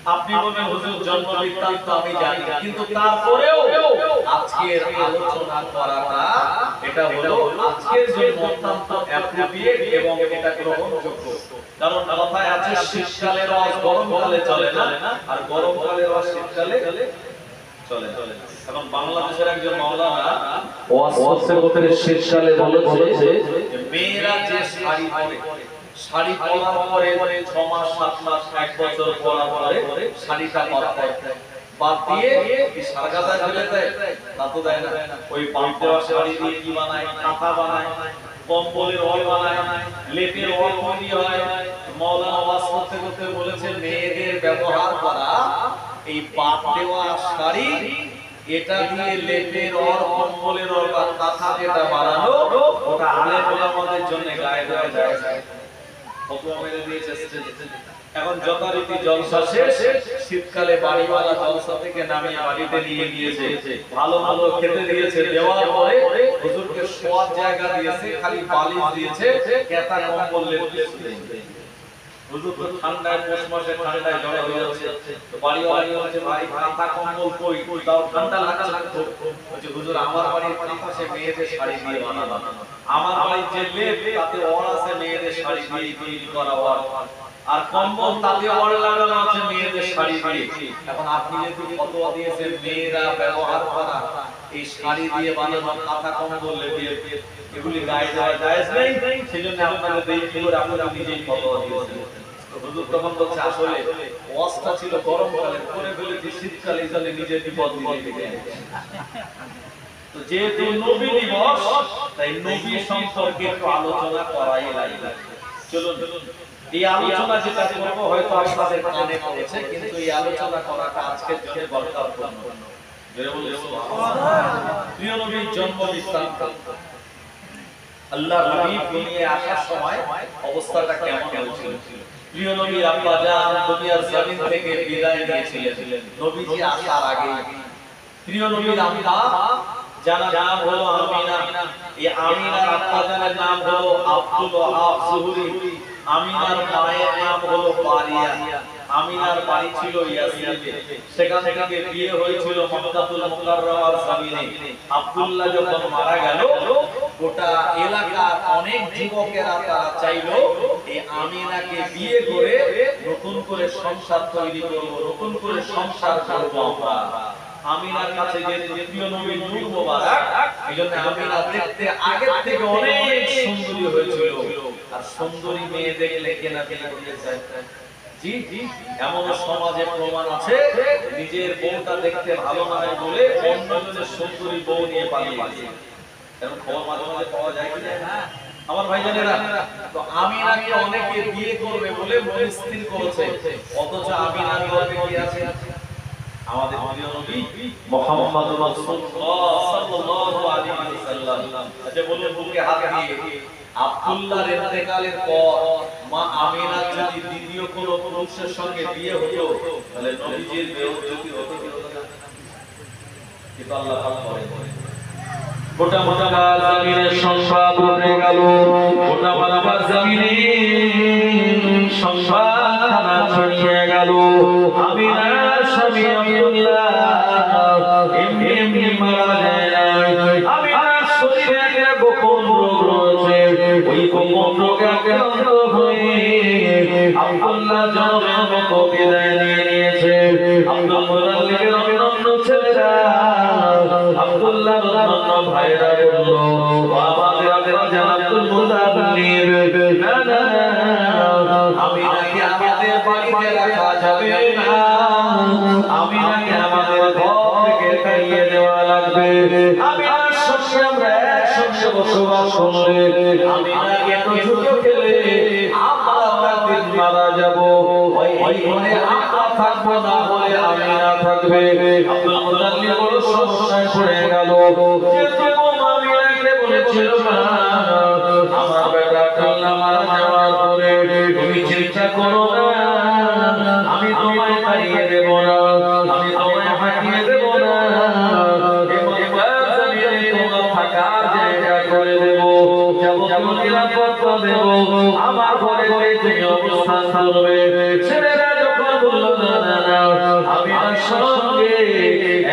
আপনি বলেন হুজুর জন্ম বৃত্তান্ত আমি জানি কিন্তু তারপরেও আজকের আলোচনা করাটা এটা হলো আজকের জন্য অত্যন্ত অ্যাপ্রোপ্রিয়েট এবং এটা গ্রহণযোগ্য কারণ কথায় আছে শীতকালের রস গরমকালে চলে না আর গরমকালের রস শীতকালে চলে এখন বাংলাদেশের একজন মাওলানা ওয়াজ করতে করতে শীতকালে বলেছে যে মেয়েরা যে শাড়ি পরে শাড়ি পরার পরে 6 মাস 7 মাস 1 বছর পরার পরে শাড়িটা বাদ দিয়ে কি সারগাদা ফেলে দেয় তা তো দেয় না ওই পাম্প দেওয়া শাড়ি দিয়ে কি বানায় কাঁথা বানায় কম্বলের ওয়াল বানায় লেপের ওয়াল তৈরি হয় মাওলানা ওয়াজ করতে করতে বলেছে মেয়েদের ব্যবহার করা এই পাট দেওয়া শাড়ি এটা দিয়ে লেপের ওর কম্বলের ওর বা কাঁথা যেটা বানানো ওটা আলেম ওলামাদের জন্য গায়ে দেওয়া যায় ফতোয়া মেরে দিয়েছে এখন যথারীতি জলসা শেষ শীতকালে বাড়িওয়ালা জলসা থেকে নামিয়ে বাড়িতে নিয়ে গিয়েছে ভালো ভালো খেতে দিয়েছে দেওয়ার পরে হুজুরকে শোয়ার জায়গা দিয়েছে খালি বালিশ দিয়েছে কেতা কম্বল দিয়েছে হুজুর তো ঠান্ডায় পৌষ মাসে ঠান্ডায় জ্বর হয়ে যাচ্ছে তো বাড়িওয়ালা বলছে ভাই কাঁথা কম্বল কই তাও ঠান্ডা লাগছে বলছে হুজুর আমার বাড়ির কাঁথা সে মেয়েদের শাড়ি দিয়ে বানানো আমার বাড়ির যে লেপ তাতে ওর আছে মেয়েদের শাড়ি দিয়ে তৈরি করা আর কম্বল তাতে ওর লাগানো আছে মেয়েদের শাড়ি দিয়ে এখন আপনি যদি ফতোয়া দিয়েছেন মেয়েরা ব্যবহার করা এই শাড়ি দিয়ে বানানো কাঁথা কম্বল দিয়ে এগুলি গায়ে দেওয়া জায়েজ নেই সেজন্য আপনাদের দেখি করে আপনারা নিজেই ফতোয়া দিয়েছেন হুজুর তখন বলছে আসলে ওয়াজটা ছিল গরমকালে করে ফেলেছি শীতকালে এখানে নিজের বিপদ নিজে তো যেহেতু নবী দিবস তাই নবী সম্পর্কে একটু আলোচনা করাই লাগে চলুন এই আলোচনা যেটা করব হয়তো আপনাদের কানে পড়েছে কিন্তু এই আলোচনা করাটা আজকের জন্য গুরুত্বপূর্ণ জোরে বলুন সুবহানাল্লাহ প্রিয় নবীর জন্ম বৃত্তান্ত আল্লাহর নবী দুনিয়ায় আসার সময় অবস্থাটা কেমন হয়েছিল প্রিয় নবী আব্বা জান দুনিয়ার জমিন থেকে বিদায় নিয়েছিলেন নবীজি আসার আগে প্রিয় নবীর আম্মা যার নাম হলো আমিনা এই আমিনার আব্বা জানের নাম হলো আব্দুল ওয়াহাব জুহরি আমিনার মায়ের নাম হলো বারিয়া আমিনার বাড়ি ছিল ইয়াসরিবে সেখান থেকে বিয়ে হয়েছিল মক্কাতুল মুকাররমার জমিনে আব্দুল্লাহ যখন মারা গেল গোটা এলাকার অনেক যুবকেরা তারা চাইলো এই আমিনাকে বিয়ে করে নতুন করে সংসার তৈরি করব নতুন করে সংসার করব আমরা আমিনার কাছে যে প্রিয় নবী নূর মোবারক এইজন্য আমিনা দেখতে আগের থেকে অনেক সুন্দরী হয়েছিল আর সুন্দরী মেয়ে দেখলে কেনা বিয়ে করতে চায় জি জি এমন সমাজে প্রমাণ আছে নিজের বউটা দেখতে ভালো নয় বলে অন্যজনের সুন্দরী বউ নিয়ে পালিয়ে গেছে এরকম খবর মাঝে মাঝে পাওয়া যায় কি না আমার ভাইজানেরা তো আমিনাকে অনেকে বিয়ে করবে বলে মনে স্থির করেছে অথচ আমিনার গর্ভে কি আছে আমাদের প্রিয় নবী মুহাম্মদ রাসূলুল্লাহ সাল্লাল্লাহু আলাইহি ওয়াসাল্লাম আচ্ছা বলুন বুকে হাত দিয়ে আব্দুল্লাহর ইন্তেকালের পর মা আমিনা যদি দ্বিতীয় কোনো পুরুষের সঙ্গে বিয়ে হতো তাহলে নবীজির বেইজ্জতি হতো না কিন্তু আল্লাহ পাক বলেন গোটা মোটা জমিনের সংবাদ উঠে গেল গোটা মোটা জমিনে সংবাদ খানা ছড়িয়ে গেল আমিনার স্বামী আব্দুল্লাহ এমনি এমনি মারা যায় আমিনার শরীরে একটা গোপন রোগ রয়েছে ওই গোপন রোগে আক্রান্ত হয়ে আব্দুল্লাহ জন্মের মতো বিদায় নিয়েছে আব্দুল মুতাল্লিবের অন্যান্য ছেলেরা আব্দুল্লাহর অন্যান্য ভাইরা বলল আমাদের আব্দুল মুতাল্লিব না না আমিনাকে আমাদের বাড়িতে রাখা যাবে না আমিনাকে আমাদের ঘর থেকে তাড়িয়ে দেওয়া লাগবে আমিনার সঙ্গে আমরা একসঙ্গে বসবাস করলে আমিনাকে তো ছোট খেলে আমরা একদিন মারা যাব ওই ঘরে আমরা থাকবো না বলে আমিনা থাকবে আব্দুল মুতাল্লিব বড় সমস্যায় পড়ে গেল যেহেতু আমিনাকে বলেছিল না আমার বেটা কাল্লা মারা যাওয়ার পরে তুমি চিন্তা করো না আমি তোমায় তাড়িয়ে দেব না আমি তোমায় হাঁটিয়ে দেব না তোমার থাকার জায়গা করে দেব যাবতীয় নিরাপত্তা দেব আমার ঘরে তুমি অবস্থান করবে ছেলেরা যখন বলল না না না আমি আর সঙ্গে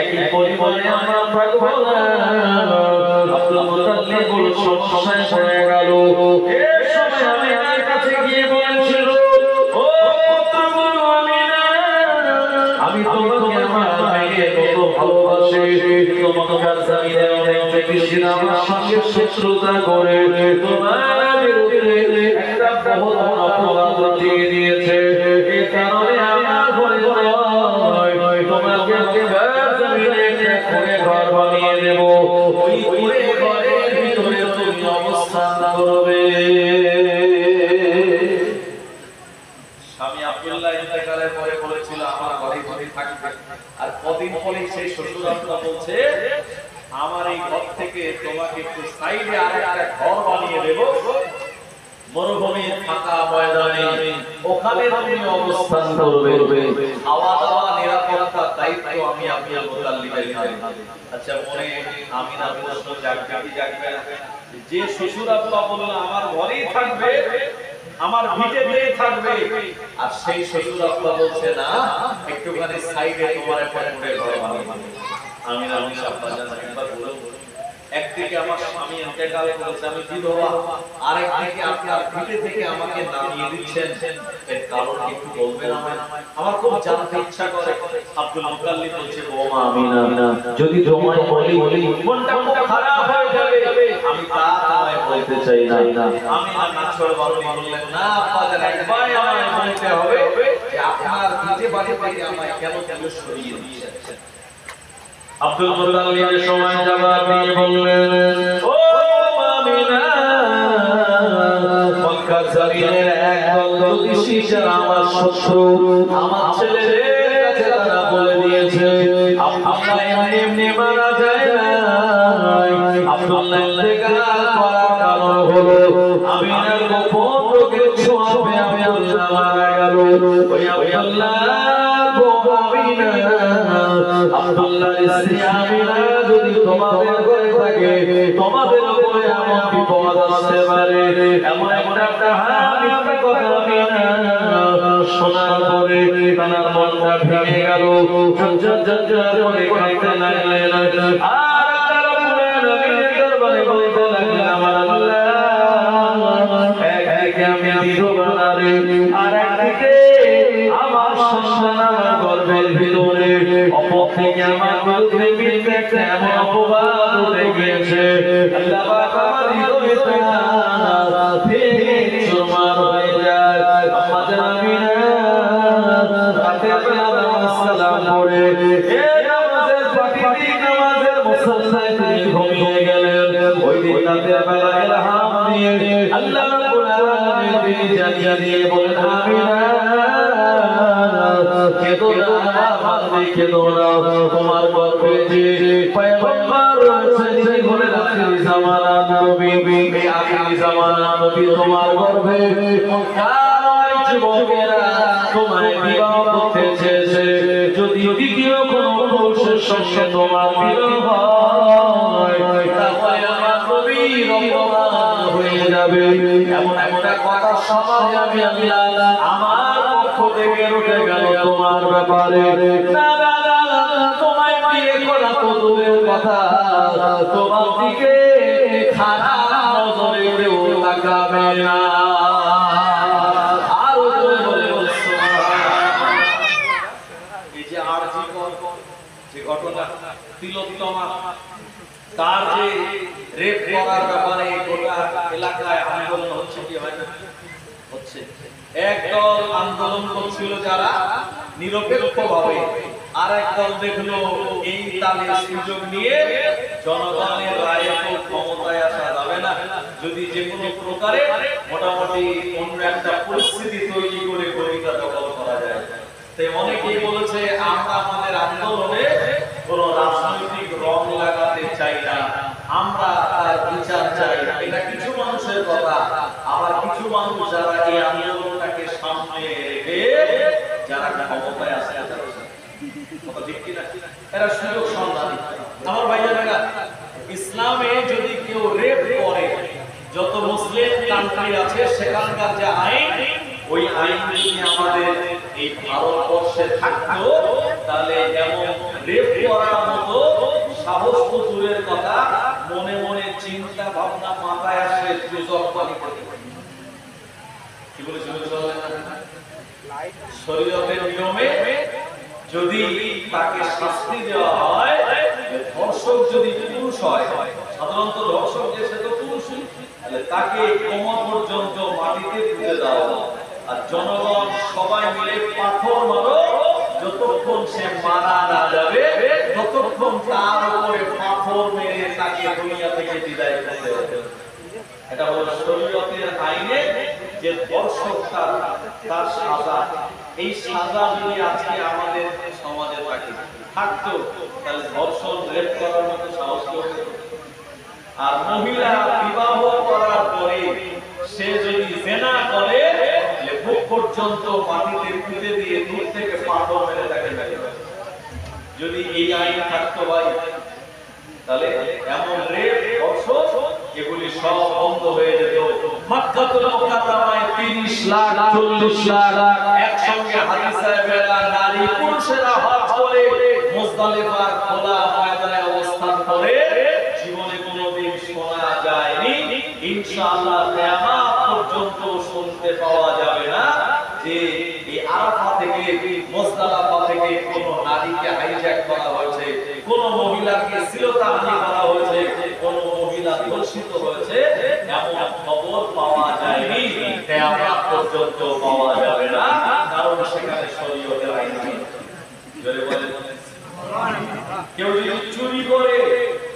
একই পরিবারে আমরা থাকবো না আব্দুল মুতাল্লিব বড় সমস্যায় পড়ে গেল এই সময় আমিনার কাছে গিয়ে বলেছিল ও আমিনা আমি তোমাকে আমার মেয়ে কত ভালোবাসি তোমার জমিনে অনেক ব্যক্তি আমার সঙ্গে শত্রুতা করে তোমার বিরুদ্ধে একটা বহুত বড় অপরাধ ঘটিয়ে দিয়েছে এই কারণে আমার ঘরে নয় তোমাকে জমিনে একটা ঘরে ঘর বানিয়ে দেব ওই ঘরের ভিতরে তুমি অবস্থান করবে স্বামী আব্দুল্লাহ ইন্তেকালের পরে বলেছিল আমার ঘরে ঘরে থাকবে আর কদিন পরে সেই শ্বশুরালটা বলছে আমার এই ঘর থেকে তোমাকে একটু সাইডে আরেকটা ঘর বানিয়ে দেব মরুভূমির ফাঁকা ময়দানে ওখানে তুমি অবস্থান করবে, খাওয়া দাওয়া নিরাপত্তার দায়িত্ব আমি আব্দুল মুতাল্লিবের কাঁধে। আচ্ছা মনে আমিনা প্রশ্ন জাগবে কি জাগবে না? যে শ্বশুর আব্বা বলল আমার ঘরেই থাকবে, আমার ভিটে দিয়ে থাকবে, আর সেই শ্বশুর আব্বা বলছে না একটুখানি সাইডে তোমার একটা করে ঘর বানাবো। আমিনা আব্বা জানেন একবার বলো, একদিকে আমার স্বামী ইন্তেকাল করেছে, আমি বিধবা, আর একদিকে আপনার ভিটে থেকে আমাকে নামিয়ে দিচ্ছেন, এর কারণ একটু বলবেন আমায়? আমার খুব জানতে ইচ্ছা করে। আব্দুল মুতাল্লিব বলছে বৌমা আমিনা, যদি তোমায় বলি মনটা খুব খারাপ হয়ে যাবে, আমি তা তোমায় বলতে চাই না। আমিনা নাছড় বাবু বললেন না আব্বা জান, একবার আমায় বলতে হবে যে আপনার ভিটে বাড়ি থেকে আমায় কেন দূরে সরিয়ে দিয়েছেন। আব্দুল মুতাল্লিবের সময় জবাব দিয়ে বললেন, ও আমিনা, মক্কা জমিনের একদল জ্যোতিষী যারা আমার শত্রু, আমার ছেলেদের কাছে তারা বলে দিয়েছে আব্দুল্লাহ এমনি মারা যায় না। আব্দুল্লাহ ইন্তেকাল করার কারণ হলো আমিনার গোপন রোগের ছোঁয়াবে আব্দুল্লাহ মারা গেল। ওই আব্দুল্লাহ আব্দুল্লাহর স্ত্রী আমিনা যদি তোমাদের ঘরে থাকে, তোমাদের উপরে এমন বিপদ আসতে পারে, এমন একটা মিথ্যা কথা আমিনা শোনার পরে তার মনটা ভেঙে গেল, ঝরঝর করে কাঁদতে লাগলেন। আর তারা বললেন আমিনের দরবারে বলতে লাগলেন, আমার আল্লাহ, একদিকে আমি বিধবা নারী, আর একদিকে আমার সন্তান আমার গর্ভের ভিতরে, অপর থেকে আমার বিরুদ্ধে একটা এমন অপবাদ উঠে গিয়েছে, আল্লাহ পাক আমার হৃদয়টা ভেঙে চুরমার হয়ে যায়। আমাদের আমিনা রাতের বেলা নামাজ সালাম পড়ে নামাজের পাটি নামাজের মুসল্লায় তিনি ঘুমিয়ে গেলেন। ওই দিন রাতের বেলা ইলহাম দিয়ে আল্লাহ রাব্বুল আলামিন তিনি জানিয়ে দিয়ে বলেন, আমিনা কেঁদো না, কেঁদো না, তোমার গর্ভে যে পয়গম্বর রয়েছে, যিনি বলেন আখির জামানার নবী, এই আখির জামানার নবী তোমার গর্ভে, কার যুবকেরা তোমায় বিবাহ করতে চেয়েছে, যদি দ্বিতীয় কোনো পুরুষের সঙ্গে তোমার বিবাহ হয় তাহলে আমার নবীর অপমান হয়ে যাবে। এমন একটা কথা সমাজে আমি আল্লাহ আমার পক্ষ থেকে উঠে গেল তোমার ব্যাপারে। না না না, তোমায় বিয়ে করা তো দূরের কথা, তোমার দিকে খারাপ নজরে কেউ তাকাবে না। আরো বলে এই যে আরজি যে ঘটনা, তিলোত্তমা তার যে রেপ করার ব্যাপারে গোটা এলাকায় আন্দোলন হচ্ছে কি হয় না? হচ্ছে। একদল আন্দোলন করছিল যারা নিরপেক্ষভাবে, আর একদল দেখলো এই তালের সুযোগ নিয়ে জনগণের রায়ে তো ক্ষমতায় আসা যাবে না, যদি যে কোনো প্রকারে মোটামুটি অন্য একটা পরিস্থিতি তৈরি করে গদিটা দখল করা যায়। তাই অনেকেই বলেছে আমরা আমাদের আন্দোলনে কোনো রাজনৈতিক রং লাগাতে চাই না, আমরা তার বিচার চাই। এটা কিছু মানুষের কথা। আবার কিছু মানুষ যারা এই আন্দোলনটাকে সামনে রেখে যারা ক্ষমতায় আসতে চাচ্ছে, এরা সুযোগ সন্ধানী। আমার ভাইয়েরা, ইসলামে যদি কেউ রেপ করে, যত মুসলিম কান্ট্রি আছে সেখানকার যে আইন, ওই আইন যদি আমাদের এই ভারতবর্ষে থাকতো তাহলে এমন রেপ করার মতো সাহস তো দূরের কথা, মনে মনে চিন্তা ভাবনা মাথায় আসে কি বলেছিল শরীয়তের নিয়মে যদি তাকে শাস্তি দেওয়া হয়, ধর্ষক যদি পুরুষ হয়, সাধারণত ধর্ষক যে সে তো পুরুষই, তাহলে তাকে কোমর পর্যন্ত মাটিতে পুঁতে দাও, আর জনগণ সবাই মিলে পাথর মারো, যতক্ষণ সে মারা না যাবে ততক্ষণ তার উপরে পাথর মেরে তাকে দুনিয়া থেকে বিদায় করতে হবে। এটা হলো শরীয়তের আইনে যে ধর্ষক তার সাজা। এই সাজা যদি আজকে আমাদের সমাজে থাকতো তাহলে ধর্ষণ রেপ করার মতো সাহস করত। আর মহিলা বিবাহ করার পরে সে যদি জিনা করে তাহলে বুক পর্যন্ত মাটিতে পুঁতে দিয়ে দূর থেকে পাথর মেরে তাকে মেরে ফেলে। যদি এই আইন থাকতো ভাই তাহলে এমন রেপ ধর্ষণ এগুলি সব বন্ধ হয়ে যেত। মক্কাতুল মুকাররমায় 30 লাখ 40 লাখ একসঙ্গে হাজী সাহেবেরা নারী পুরুষেরা হজ করে মুজদালিফার খোলা ময়দানে অবস্থান করে জীবনে কোনোদিন শোনা যায়নি, ইনশাআল্লাহ কিয়ামত পর্যন্ত শুনতে পাওয়া যাবে না যে এই আরাফা থেকে মুজদালিফা থেকে কোনো নারীকে হাইজ্যাক করা হয়েছে, কোন মহিলাকে শ্লীলতাহানি করা হয়েছে, কোন মহিলা ধর্ষিত হয়েছে, এমন খবর পাওয়া যায়নি, কিয়ামত পর্যন্ত পাওয়া যাবে না, কারণ সেখানে শরীয়তের আইন নেই। জোরে বলেন কেউ যদি চুরি করে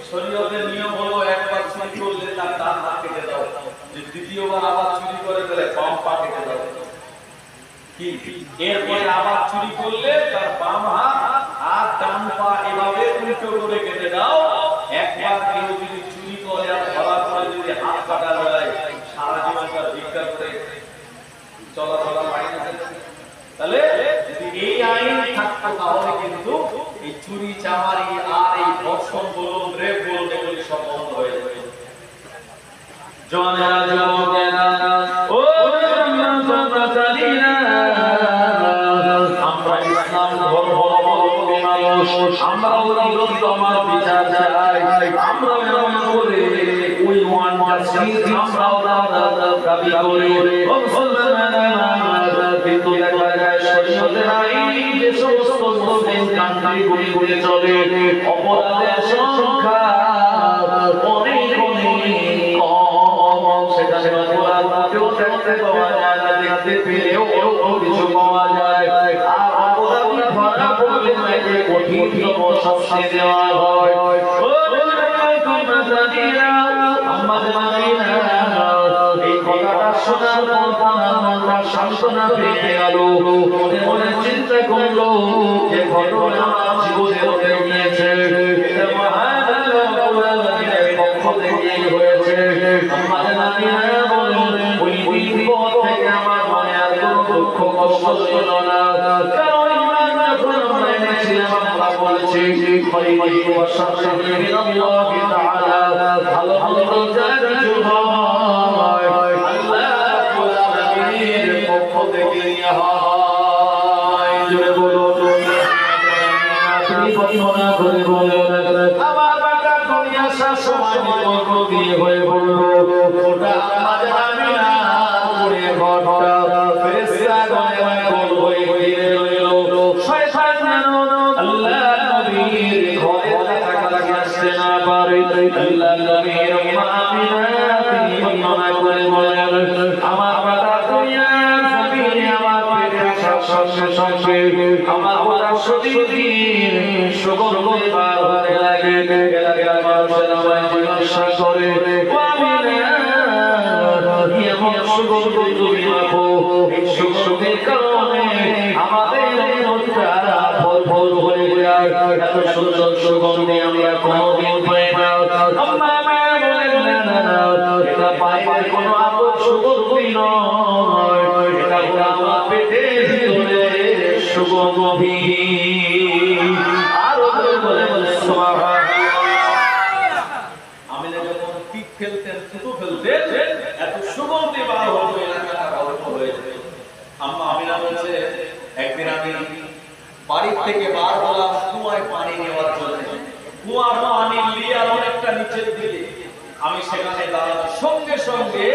শরীয়তের নিয়ম হলো একবার চুরি করলে তার ডান হাত কেটে দাও, যে দ্বিতীয়বার আবার চুরি করে তাহলে বাম পা কেটে দাও। কি এরপরে আবার চুরি করলে তার বাম হাত আর ডান পা এভাবে উল্টো করে কেটে দাও। একবার কেউ যদি চুরি করে আর ধরা পড়ে যদি হাত কাটা যায় সারা জীবন তার ভিক্ষা করে চলাচলা পায় না। তাহলে যদি এই আইন থাকতো তাহলে কিন্তু এই চুরি চামারি আর এই ধর্ষণ বলুন রেপ বলুন এগুলি সব বন্ধ হয়ে যাবে। জওয়ানেরা যুবকেরা ও আমরা ইসলাম ধর্ম অবলম্বী মানুষ, আমরা আমার বিচার চাই, আমরা এমন করে ওই ওয়ান জাস্টিস আমরা দাবি করি কিন্তু দেখা যায় শরীয়তের আইন যে সমস্ত মুসলিম কান্ট্রিগুলিতে চলে অপরাধের সংখ্যা অনেক অনেক কম, সেখানে অপরাধ কেউ দেখতে পাওয়া যায় না, দেখতে পেলেও কিছু পাওয়া যায়। আর অপরাধী ধরা পড়লে তাকে কঠিনতম শাস্তি দেওয়া হয়। এই কথাটা শোনার পর আমরা সান্ত্বনা পেয়ে গেল, মনে মনে চিন্তা করলো যে ঘটনা আমার জীবনে ঘটে গিয়েছে, এটা মহান আল্লাহর পক্ষ থেকে হয়েছে। আমাদের নানিরা বলেন ওই বিপদ থেকে আমার মনে আর কোনো দুঃখ কষ্ট ছিল না, কারণ যখন আমরা এনেছিলাম আমরা বলেছি ভালো ভালো যা কিছু হয় আল্লাহর পক্ষ থেকে হয়। জোরে বলুন মনে করে বলেন আমার বাটা দুনিয়া সব সময় বিপদ দিয়ে হয়ে বলবো ওটা আমাদের আমি না করে ঘরটা ফেরেশতা গণে বলবো ঘিরে রইল শয়তান যেন আল্লাহ নবীর ঘরে কাছাকাছি আসতে না পারে। আল্লাহ নবীর আমিনা তিনি বর্ণনা করে বলেন আমার বাটা দুনিয়া জমিনে আমার পেটে আসার সঙ্গে সঙ্গে আমার ওরা শরীর সুগন্ধ পার হতে লাগে, এলাকার মানুষের আমায় জিজ্ঞাসা করে এমন সুগন্ধ তুমি রাখো, এই সুগন্ধের কারণে আমাদের মনটা ভর ভর হয়ে যায়, এত সুন্দর সুগন্ধে আমরা কোনোদিন পাই না। আম্মা বলেন না এটা বাইরের কোনো আদর সুগন্ধি নয়, এটা আমার পেটের ভিতরে সুগন্ধি। আরো বলে আমি যখন পিক ফেলতেন থুতু ফেলতেন এত সুগন্ধি বার হতো এলাকাটা গল্প হয়েছে। আম্মা আমিনা বলছে একদিন আমি বাড়ির থেকে বার হলাম কুয়ায় পানি নেওয়ার জন্য, কুয়ার পানি নিয়ে অনেকটা নিচের দিকে আমি সেখানে দাঁড়ানোর সঙ্গে সঙ্গে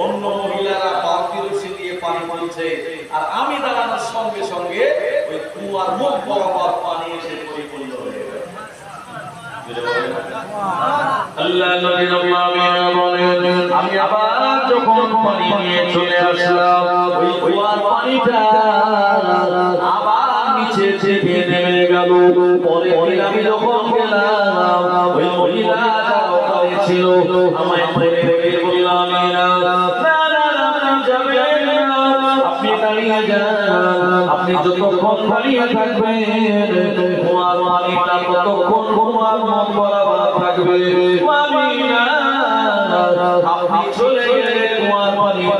অন্য মহিলারা বালতি রশি দিয়ে পানি তুলছে আর আমি দাঁড়ানোর সঙ্গে সঙ্গে ওই কুয়ার মুখ বরাবর পানি এসে পরিপূর্ণ হয়ে গেল। আল্লাহ নবী বলেন আমি আবার যখন পানি নিয়ে চলে আসলাম ওই কুয়ার পানিটা আবার নিচে চেপে নেমে গেল। পরে আমি যখন গেলাম ওই মহিলা ছিল আমায় ধরে রেখে বললাম না যাবেন না, আপনি দাঁড়িয়ে যান, আপনি যতক্ষণ দাঁড়িয়ে থাকবেন কুয়ার পানিটা ততক্ষণ কুয়ার মুখ বরাবর থাকবে, আপনি চলে গেলে কুয়ার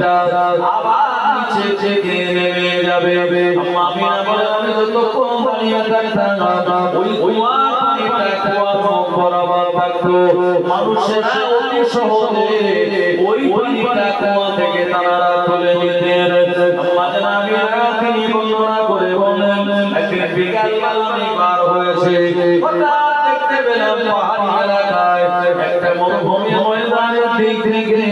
পানিটা আবার নিচে থেকে নেমে যাবে। আম্মা আমিনা বলেন আমি যতক্ষণ দাঁড়িয়ে থাকতাম ওই কুয়ার পানিটা কুয়ার মুখ বরাবর থাকতো। মানুষেরা অতি সহজে ওই পানিটা কুয়া থেকে তারা তুলে নিতেন। আম্মা জান আমিনা তিনি বর্ণনা করে বলেন একদিন বিকালবেলা আমি পার হয়েছে, হঠাৎ দেখতে পেলাম পাহাড়ি এলাকায় একটা মরুভূমি ময়দানের দিক থেকে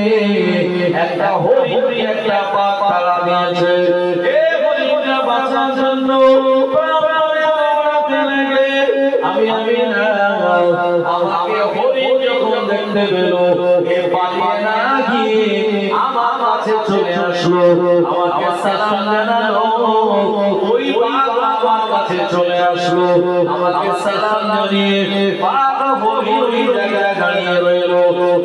একটা হরিণ একটা পাক তালা দিয়েছে। এই হরিণটা বাঁচার জন্য দৌড়াতে লাগে। আমি না আমাকে হরিণ যখন দেখতে পেল এ পালিয়ে না গিয়ে আমার কাছে চলে আসলো, আমাকে সালাম জানালো। ওই বাঘ আমার কাছে চলে আসলো, আমাকে সালাম জানিয়ে বাঘ হরিণ জায়গায় দাঁড়িয়ে রইল।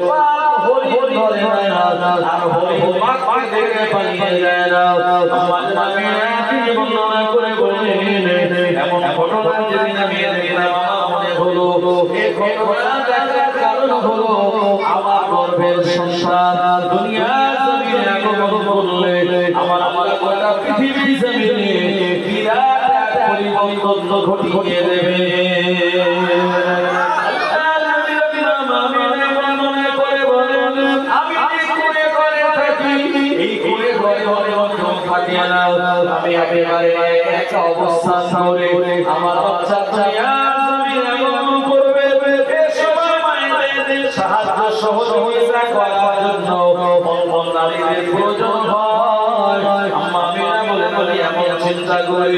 বাঘ হরিণ ধরে না আর হরিণ বাঘ দেখে পালিয়ে যায় না। আমার নামে তিনি বর্ণনা করে বললেন এমন ঘটনা যেদিন আমি দেখলাম আমার মনে হলো এই ঘটনা দেখার কারণ হলো আমার গর্ভের সন্তান দুনিয়ার জমিনে আগমন করলে আমার গোটা পৃথিবীর জমিনে বিরাট এক পরিবর্তন ঘটিয়ে দেবে। আমি একেবারে একটা অবস্থান করে আমার বাচ্চা আগমন করবে। এ সময় মায়েদের সাহায্য সহযোগিতা করার জন্য নারীদের প্রয়োজন হয়। আম্মা আমিনা বলে এমন চিন্তা করে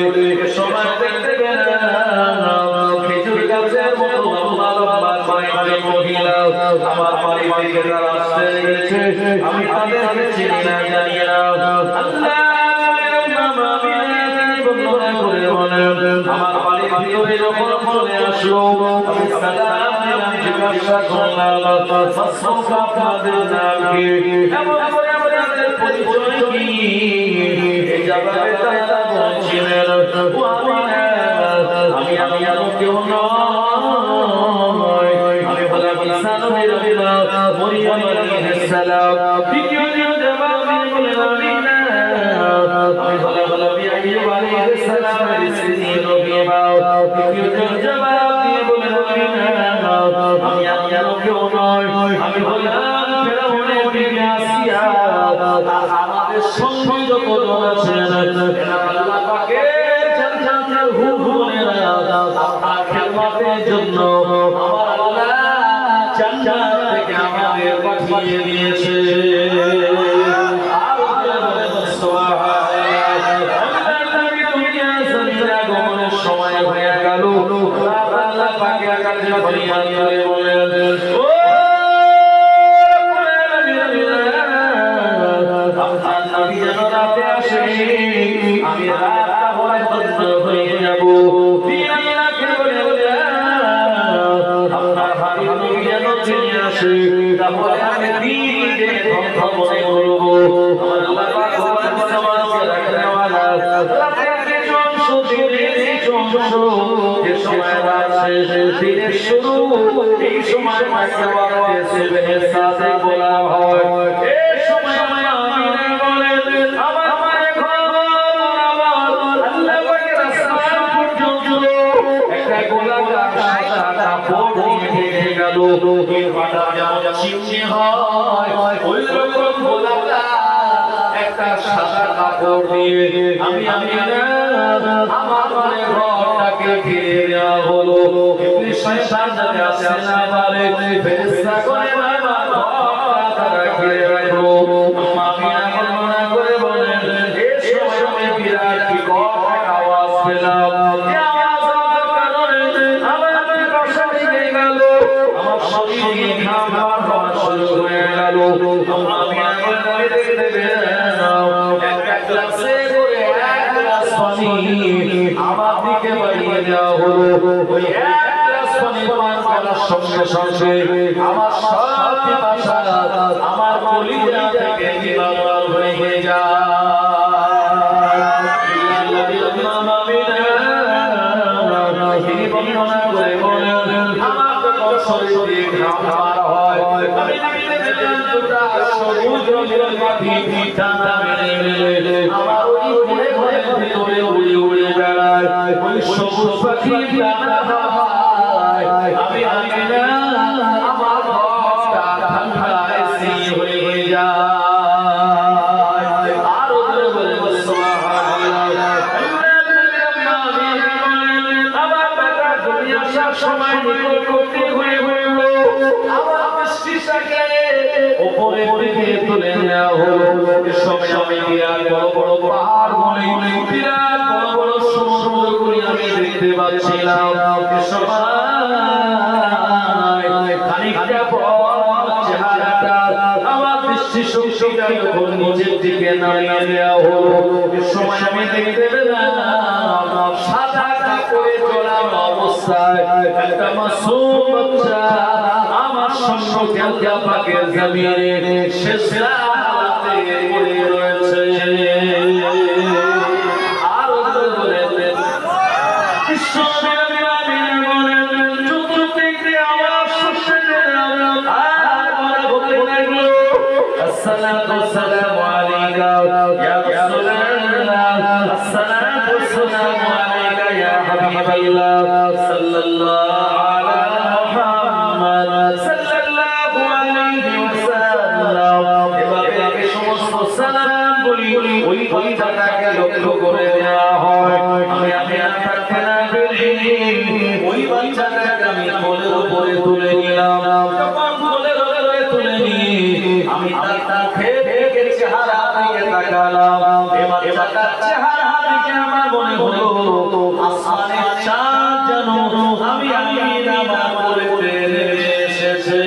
এ সময় দেখতে পেলাম খেজুর গাছের মতো লম্বা লম্বা কয়েকজন মহিলা আমার বাড়ি থেকে তারা আসতে গেছে। আমি তাদেরকে চিনি না জানি না। আমার বাড়ির ভিতরে যখন চলে আসলো আমি সালাম দিলাম, জিজ্ঞাসা করলাম আপনাদের নাম কি, এমন করে আপনাদের পরিচয় কি? এই জায়গায় তারা বলছিলেন আমি কেউ নয়, আমি বললাম ঈসা নবীর মরিয়ম আলাইহিস সালাম। দ্বিতীয় জবাব দিয়ে বলেন আমি না, আমি বললাম আইয়ুব আলাইহিস সালামের স্ত্রী রবিয়া। তৃতীয় জবাব দিয়ে বলেন আমি না, আমি কেউ নয়, আমি বললাম ফেরাউনের বিবি আসিয়া। আমাদের সঙ্গে যতজন আছেন আল্লাহ পাকের জান্নাতের হুরুনেরা আপনার খেদমতের জন্য আমার আল্লাহ জান্নাত থেকে আমাদের পাঠিয়ে দিয়েছে। সময় হয়ে গেল, আল্লাহ পাকের কাছে ফরিয়াদ করে বলেন ও আপনার নবী যেন রাতে আসে, আমি রাতটা হলে বন্ধ হয়ে যাব। আল্লাহকে বলে আপনার হাবিব নবী যেন চলে আসে, তারপরে আমি দিনে ধ্বংস মনে করব। আমার আল্লাহ পাক সমাজকে রাখনে ওয়ালা রাতের কিছু অংশ দিনের কিছু অংশ যে সময় রাত শেষ দিনের শুরু, এই সময় মাকে ওয়াক্তে সাদেক বলা হয়। এই সময় আমিনা বলেন আমার ঘর আল্লাহ পাকের আসমান পর্যন্ত একটা গোলাকার সাদা কাপড় দিয়ে ঢেকে গেল। এই পাটা যেমন চিমনি হয় ওই রকম গোলাকার একটা সাদা কাপড় দিয়ে আমিনা আমার ঘরটাকে ঘিরে দেওয়া হলো। ইবলিস শয়তান যাতে আসতে না পারে ফেরেশতা করে আমার ঘরটা ঘিরে রাখলো। আম্মা আমিনা বর্ণনা করে বলেন এই সময় আমি বিরাট বিকট আওয়াজ পেলাম। এই আওয়াজের কারণে আমার বাসা ভেঙে গেল, আমার শরীরে ঘাম হওয়া শুরু হয়ে গেল। আম্মা আমিনা বলেন আমি দেখতে পেলাম একটা গ্লাসে করে এক গ্লাস পানি আমার দিকে বাড়িয়ে দেওয়া হলো। ওই এক গ্লাস পানি পান করার সঙ্গে সঙ্গে আমার সব পিপাসা আমার কলিজা থেকে নিবারণ হয়ে যায়। তিনি বর্ণনা করে বলেন আমার যখন শরীর দিয়ে ঘাম বার হয় আমি দেখতে পেলাম দুটা সবুজ রঙের মাটি ওই সবুজ পাখির ডানা হাওয়ায় আমি আমিনা আমার ঘরটা ঠান্ডায় সিল হয়ে যায়। আরো জোরে বলে সুবহানাল্লাহ। আমার বেটা দুনিয়া সব সময় নিকটবর্তী হয়ে হইল, আমার মস্তিষ্ককে উপরে দিকে তুলে নেওয়া হলো। সময় বিরাট বড় বড় পাহাড় বলে বিরাট বড় বড় সমুদ্রগুলি আমি দেখতে পাচ্ছিলাম। খানিকটা পর চেহারাটা আমার দৃষ্টি শক্তিটা যখন নিচের দিকে নামিয়ে দেওয়া হলো, সময় আমি দেখতে পেলাম সাদা কাপড়ে জড়ানো অবস্থায় একটা মাসুম বাচ্চা আমার সম্মুখে আল্লাহ পাকের জমিনে সিজদাতে পড়ে রয়েছে। আর বলেন বিশ্বনবী বলেন চতুর্দিক দিয়ে আওয়াজ শুনতে পেলাম, আর বলতে লাগলো আসসালাতু ওয়াসসালামু আলাইকা ইয়া রাসূলুল্লাহ, আসসালাতু ওয়াসসালামু আলাইকা ইয়া হাবিবাল্লাহ, সাল্লাল্লাহু আলা মুহাম্মদ সাল্লাল্লাহু আলাইহি ওয়াসাল্লাম। এভাবে সমস্ত সালাম বলি ওই বাচ্চাটাকে লক্ষ্য করে দেওয়া হয়। আমি থাকতে না পেরে ওই বাচ্চাটাকে আমি কোলের উপরে তুলে নিলাম। যখন কোলের উপরে তুলে নিয়ে আমি তার খেয়ে চেহারা দিকে তাকালাম, এবার তার চেহারা দিকে আমার মনে হলো আসমানের চাঁদ যেন আমি আমার কোলে টেনে এসেছে।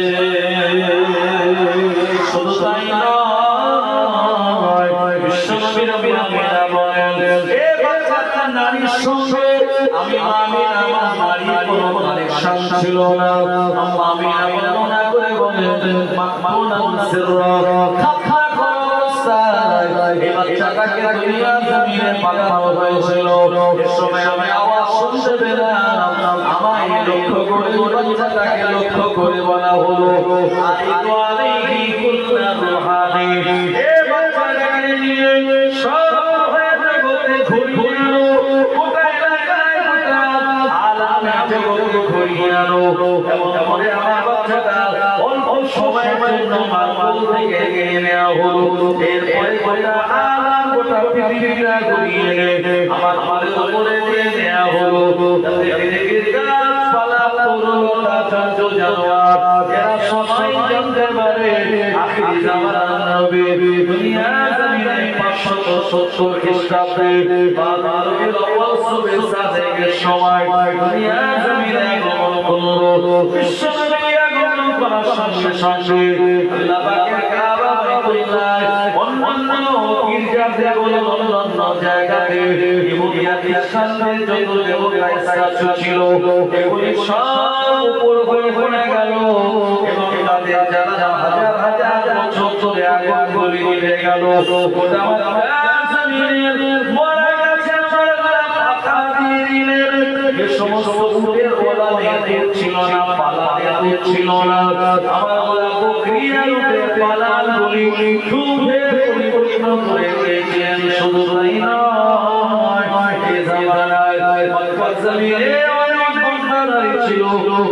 শুধু তাই নয়, বিশ্বনবী আমিনা বলেন এ বাচ্চাটা নারীর সঙ্গে আমি আমিনা আমার নারীর কোনো কানেকশন ছিল না। আমিনা বর্ণনা করে বলেন মাকমুনান সিররা খাখা অবস্থায় এই বাচ্চাটাকে দুনিয়া জমিনে পাঠানো হয়েছিল। এর সময় আমি আওয়াজ শুনতে পেলাম, আমায় লক্ষ্য করে বাচ্চাটাকে লক্ষ্য করে বলা হলো আইতু আলাইহি কুল্লা রুহানি, এ বাচ্চাটাকে নিয়ে সব হয়ে জগতে ঘুরিয়ে কোথায় লাগায় আলামে জগতে ঘুরিয়ে আনো। এমন আমার বাচ্চাটা অল্প সময়ের জন্য মালকুল থেকে নিয়ে নেওয়া হলো। এরপরে আলাম গোটা পৃথিবীটা ঘুরিয়ে এনে আমার মালের উপরে দিয়ে নেওয়া হলো। গাছপালা তরুলতা জন্তু জানোয়ার এরা সবাই জানতে পারে আখিরি জামানার নবী দুনিয়া জমিনে 570 খ্রিস্টাব্দে বা রবিউল আউয়াল সুবে সাদেকের সময় দুনিয়া জমিনে আগমন করলো। বিশ্বনবী আগমন করার সঙ্গে সঙ্গে আল্লাহ পাকের কাবা বাইতুল্লাহ অন্যান্য গির্জাতে বলে অন্যান্য জায়গাতে ইহুদিয়া খ্রিস্টানদের যত দেবতার স্ট্যাচু ছিল এগুলি সব উপর হয়ে পড়ে গেল এবং তাদের যারা হাজার হাজার বছর ধরে আগুনগুলি নিভে গেল। গোটা জমিনের মরা গাছের পাতা পাতা দিয়ে দিলেন। যে সমস্ত উটের ওলা নেই ছিল না, পালা নেই ছিল না, আমার ওলা বকরিয়া উটের পালাগুলি দুধে পরিপূর্ণ করে দিয়েছেন। শুধু তাই নয়, এই জামানায় মক্কা জমিনে অনেক বন্দারাই ছিল।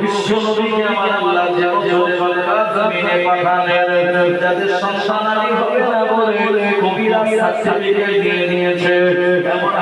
বিশ্বনবীকে আমার আল্লাহ মক্কা জমিনে পাঠালেন যাদের সন্তানাদি হবে না বলে কবিরা সার্টিফিকেট দিয়ে নিয়েছে। এমন